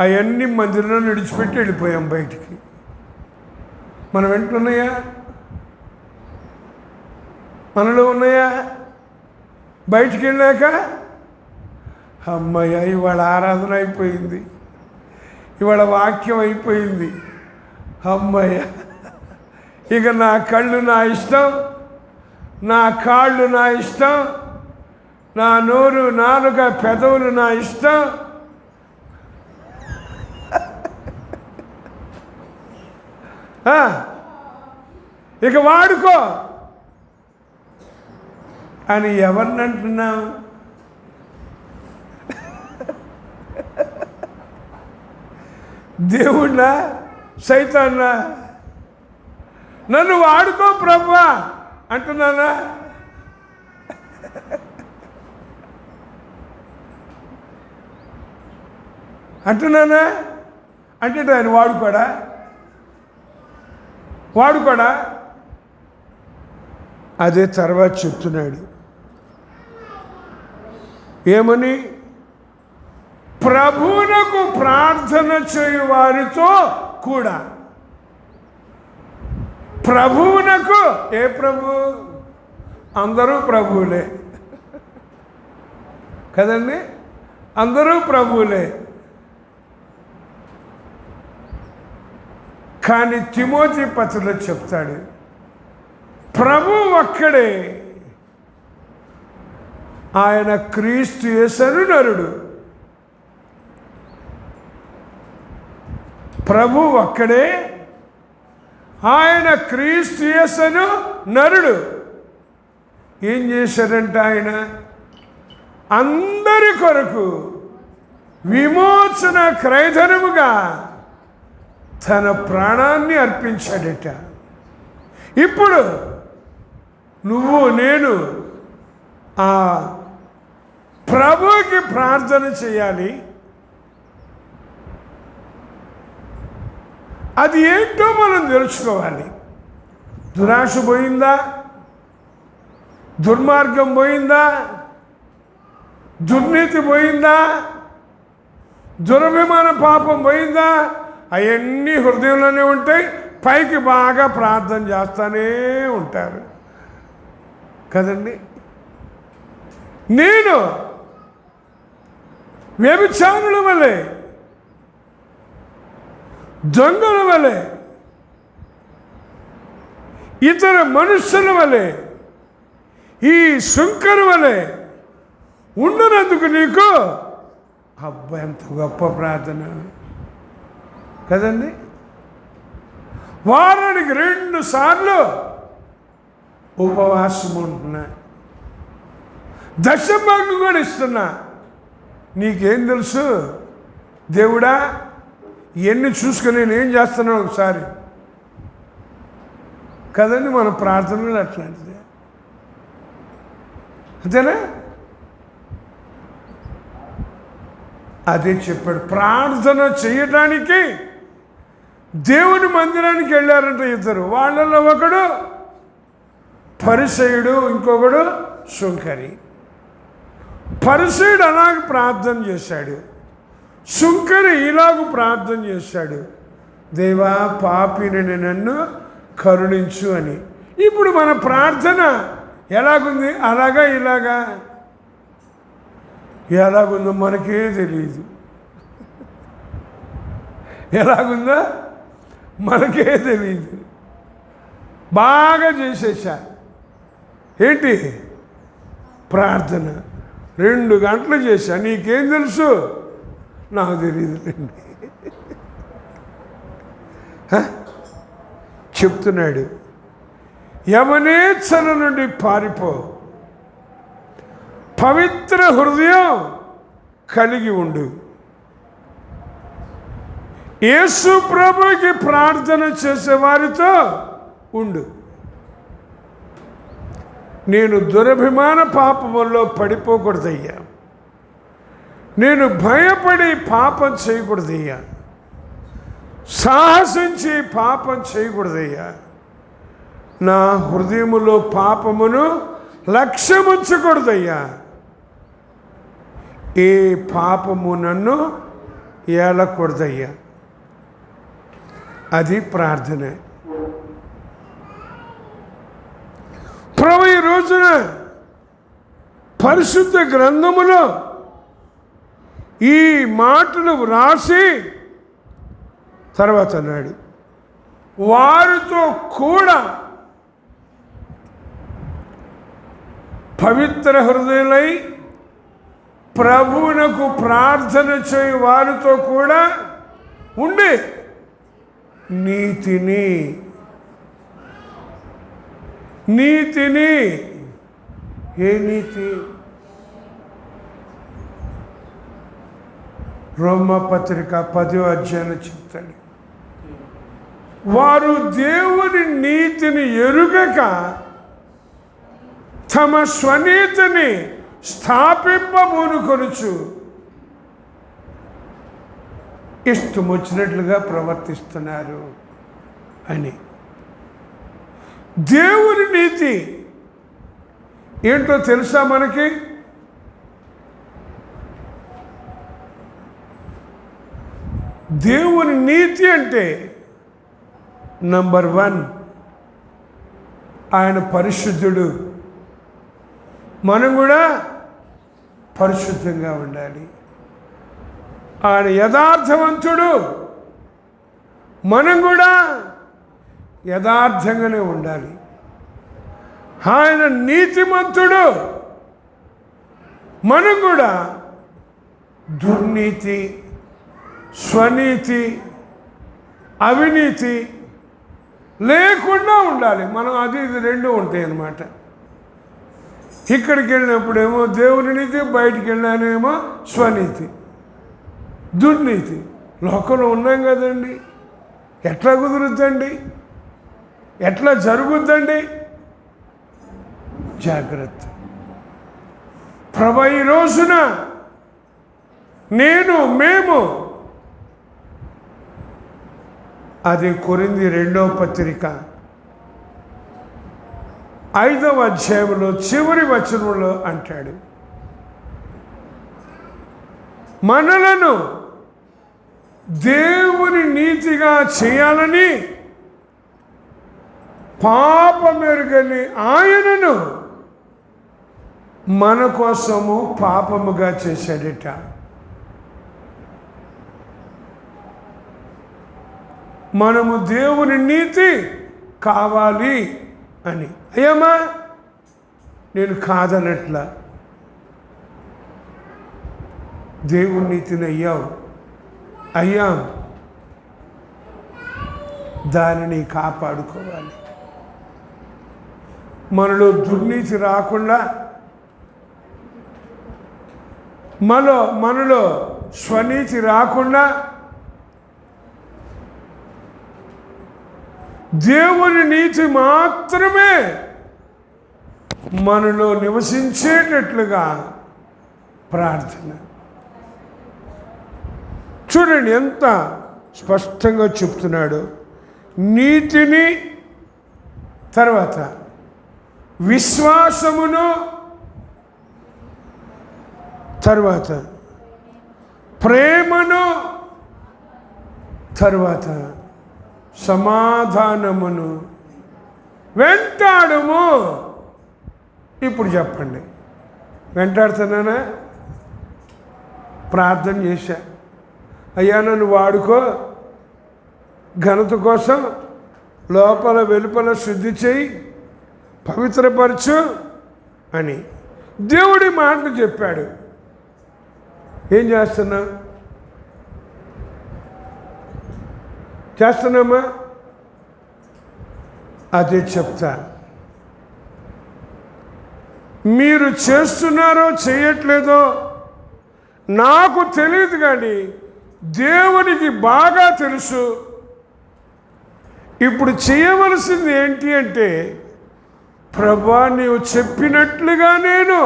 అవన్నీ మందిరంలో విడిచిపెట్టి వెళ్ళిపోయాం బయటికి. మనం వెంటున్నాయా? మనలో ఉన్నాయా? బయటికి వెళ్ళాక అమ్మయ్య, ఇవాళ ఆరాధన అయిపోయింది, ఇవాళ వాక్యం అయిపోయింది, అమ్మయ్య, ఇక నా కళ్ళు నా ఇష్టం, నా కాళ్ళు నా ఇష్టం, నా నోరు నాలుక పెదవులు నా ఇష్టం, ఇక వాడుకో అని ఎవరిని అంటున్నావు? దేవుణ్ణా? సైతాన్నా? నన్ను వాడుకో ప్రభువా అంటున్నానా? అంటున్నానా? అంటే ఆయన వాడుకోడా? అదే తర్వాత చెప్తున్నాడు ఏమని? ప్రభువునకు ప్రార్థన చేయు వారితో కూడా. ప్రభువునకు ఏ ప్రభు? అందరూ ప్రభువులే కదండి, అందరూ ప్రభువులే. కానీ తిమోతి పత్రికలో చెప్తాడు, ప్రభు ఒక్కడే, ఆయన క్రీస్తు యేసు నరుడు. ప్రభు ఒక్కడే, ఆయన క్రీస్తు యేసును నరుడు. ఏం చేశాడంటే ఆయన అందరి కొరకు విమోచన క్రయధనముగా తన ప్రాణాన్ని అర్పించాడట. ఇప్పుడు నువ్వు నేను ఆ ప్రభువుకి ప్రార్థన చేయాలి. అది ఏంటో మనం తెలుసుకోవాలి. దురాశ పోయిందా? దుర్మార్గం పోయిందా? దుర్నీతి పోయిందా? దురభిమాన పాపం పోయిందా? అవన్నీ హృదయంలోనే ఉంటాయి. పైకి బాగా ప్రార్థన చేస్తూనే ఉంటారు కదండి. నేను వ్యభిచారుల వలె, దొంగల వలె, ఇతర మనుషుల వలె, ఈ శుంకరు వలె ఉండునందుకు నీకు అబ్బా ఎంత గొప్ప ప్రార్థన కదండి. వారానికి 2 సార్లు ఉపవాసం ఉంటున్నా, దశభాగం కూడా ఇస్తున్నా. నీకేం తెలుసు దేవుడా? ఎన్ని చూసుకొని నేనేం చేస్తున్నాను ఒకసారి కదండి. మన ప్రార్థనలు అట్లాంటిది, అంతేనా? అదే చెప్పాడు. ప్రార్థన చేయటానికి దేవుని మందిరానికి వెళ్ళారంట ఇద్దరు. వాళ్ళలో ఒకడు పరిసయుడు, ఇంకొకడు శుంకరి. పరిసయుడు అలాగ ప్రార్థన చేశాడు, శుంకరి ఇలాగ ప్రార్థన చేశాడు, దేవా పాపిని నన్ను కరుణించు అని. ఇప్పుడు మన ప్రార్థన ఎలాగుంది? అలాగా ఇలాగా ఎలాగుందో మనకే తెలియదు. ఎలాగుందో మనకే తెలియదు. బాగా చేసేసా. ఏంటి ప్రార్థన 2 గంటలు చేశా. నీకేం తెలుసు? నాకు తెలియదులేండి. చెప్తున్నాడు, యమనేచ్ఛల నుండి పారిపో, పవిత్ర హృదయం కలిగి ఉండు, యేసు ప్రభుకి ప్రార్థన చేసే వారితో ఉండు. నేను దురభిమాన పాపముల్లో పడిపోకూడదయ్యా, నేను భయపడి పాపం చేయకూడదయ్యా, సాహసించి పాపం చేయకూడదయ్యా, నా హృదయములో పాపమును లక్ష్యముంచకూడదయ్యా, ఏ పాపము నన్ను ఏలకూడదయ్యా. అది ప్రార్థన. ప్రభు ఈ రోజున పరిశుద్ధ గ్రంథములో ఈ మాటలు వ్రాసి తర్వాత అన్నాడు, వారితో కూడా పవిత్ర హృదయులై ప్రభువునకు ప్రార్థన చేయి వారితో కూడా ఉండి నీతిని ఏ నీతి? రోమపత్రిక 10వ అధ్యాయం చెప్తాడు, వారు దేవుని నీతిని ఎరుగక తమ స్వనీతిని స్థాపింపబూనుకొనుచు ఇష్టం వచ్చినట్లుగా ప్రవర్తిస్తున్నారు అని. దేవుని నీతి ఏంటో తెలుసా మనకి? దేవుని నీతి అంటే నంబర్ 1 ఆయన పరిశుద్ధుడు, మనం కూడా పరిశుద్ధంగా ఉండాలి. ఆయన యథార్థవంతుడు, మనం కూడా యథార్థంగానే ఉండాలి. ఆయన నీతిమంతుడు, మనం కూడా దుర్నీతి, స్వనీతి అవినీతి లేకుండా ఉండాలి. మనం అది ఇది రెండు ఉంటాయి అన్నమాట. ఇక్కడికి వెళ్ళినప్పుడేమో దేవుని నీతి, బయటికి వెళ్ళానేమో స్వనీతి, దుర్నీతి. లోకంలో ఉన్నాం కదండి, ఎట్లా కుదురుద్దండి, ఎట్లా జరుగుద్దండి? జాగ్రత్త. ప్రభు ఈ రోజున మేము అది కొరింథీ 2వ పత్రిక 5వ అధ్యాయంలో చివరి వచనంలో అంటాడు, మనలను దేవుని నీతిగా చేయాలని పాపమెరుగని ఆయనను మన కోసము పాపముగా చేశాడట. మనము దేవుని నీతి కావాలి అని. అయ్యమ్మా నేను కాదనట్లా, దేవుని నీతిని అయ్యా దానిని కాపాడుకోవాలి. మనలో దుర్నీతి రాకుండా, మనలో స్వనీతి రాకుండా దేవుని నీతి మాత్రమే మనలో నివసించేటట్లుగా ప్రార్థన. చూడండి ఎంత స్పష్టంగా చెప్తున్నాడు. నీతిని, తర్వాత విశ్వాసమును, తర్వాత ప్రేమను, తర్వాత సమాధానమును వెంటాడుము. ఇప్పుడు చెప్పండి, వెంటాడుతున్నానా? ప్రార్థన చేశా, అయ్యా నన్ను వాడుకో, ఘనత కోసం లోపల వెలుపల శుద్ధి చేయి, పవిత్రపరచు అని దేవుడి మాటలు చెప్పాడు. ఏం చేస్తున్నామా? అదే చెప్తా. మీరు చేస్తున్నారో చేయట్లేదో నాకు తెలియదు, కానీ దేవునికి బాగా తెలుసు. ఇప్పుడు చేయవలసింది ఏంటి అంటే, ప్రభువా నీవు చెప్పినట్లుగా నేను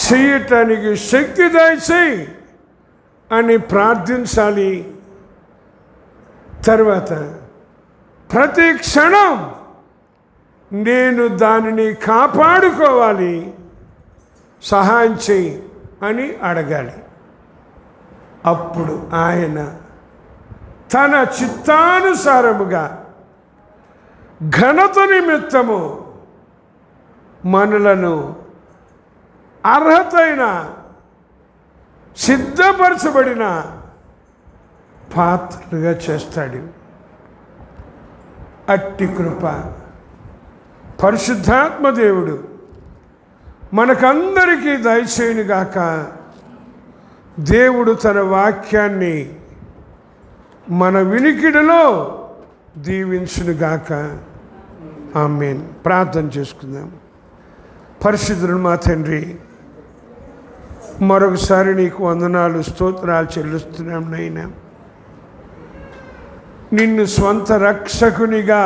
చేయటానికి శక్తి దయచేయి అని ప్రార్థించాలి. తర్వాత ప్రతి క్షణం నేను దానిని కాపాడుకోవాలి, సహాయం చేయి అని అడగాలి. అప్పుడు ఆయన తన చిత్తానుసారముగా ఘనత నిమిత్తము మనలను అర్హతైన సిద్ధపరచబడిన పాత్రలుగా చేస్తాడు. అట్టి కృప పరిశుద్ధాత్మ దేవుడు మనకందరికీ దయచేయునుగాక. దేవుడు తన వాక్యాన్ని మన వినికిడిలో దీవించునుగాక. ఆమేన్. ప్రార్థన చేసుకుందాం. పరిశుద్ధుడు మా తండ్రి, మరొకసారి నీకు వందనాలు, స్తోత్రాలు చెల్లిస్తున్నాం నైనా. నిన్ను స్వంత రక్షకునిగా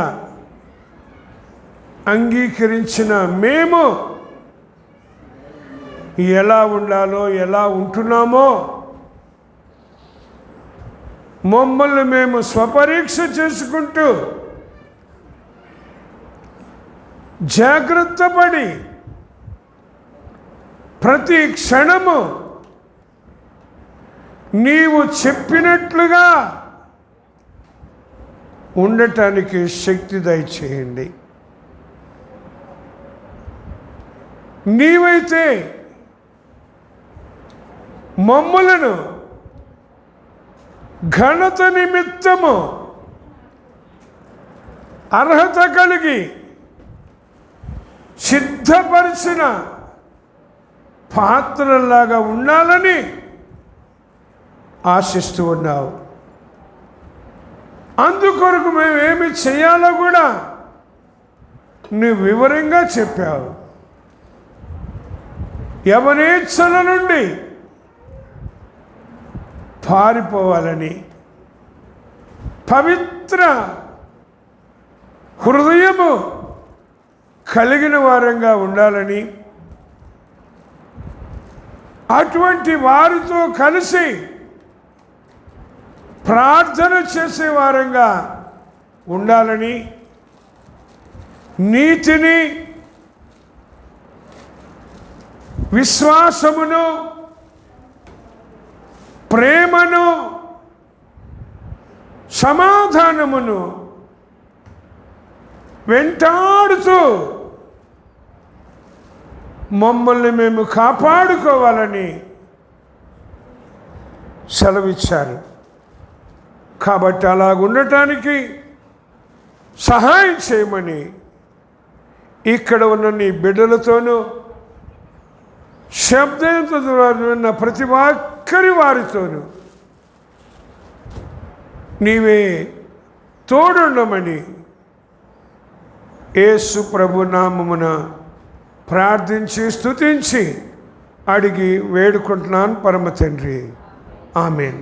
అంగీకరించిన మేము ఎలా ఉండాలో, ఎలా ఉంటున్నామో మమ్మల్ని మేము స్వపరీక్ష చేసుకుంటూ జాగ్రత్త పడి ప్రతి క్షణము నీవు చెప్పినట్లుగా ఉండటానికి శక్తి దయచేయండి. నీవైతే మమ్మలను ఘనత నిమిత్తము అర్హత కలిగి సిద్ధపరిచిన పాత్రలాగా ఉండాలని ఆశిస్తూ ఉన్నావు. అందుకొరకు మేము ఏమి చేయాలో కూడా నువ్వు వివరంగా చెప్పావు. యవనేచ్ఛల నుండి పారిపోవాలని, పవిత్ర హృదయము కలిగిన వారంగా ఉండాలని, అటువంటి వారితో కలిసి ప్రార్థన చేసే వారంగా ఉండాలని, నీతిని, విశ్వాసమును, ప్రేమను, సమాధానమును వెంటాడుతూ మమ్మల్ని మేము కాపాడుకోవాలని సెలవిచ్చారు. కాబట్టి అలాగుండటానికి సహాయం చేయమని ఇక్కడ ఉన్న నీ బిడ్డలతోనూ, శబ్దంతో విన్న ప్రతి ఒక్కరి వారితోనూ నీవే తోడుండమని యేసు ప్రభు నామమున ప్రార్థించి స్తుతించి అడిగి వేడుకుంటున్నాను పరమ తండ్రి. ఆమేన్.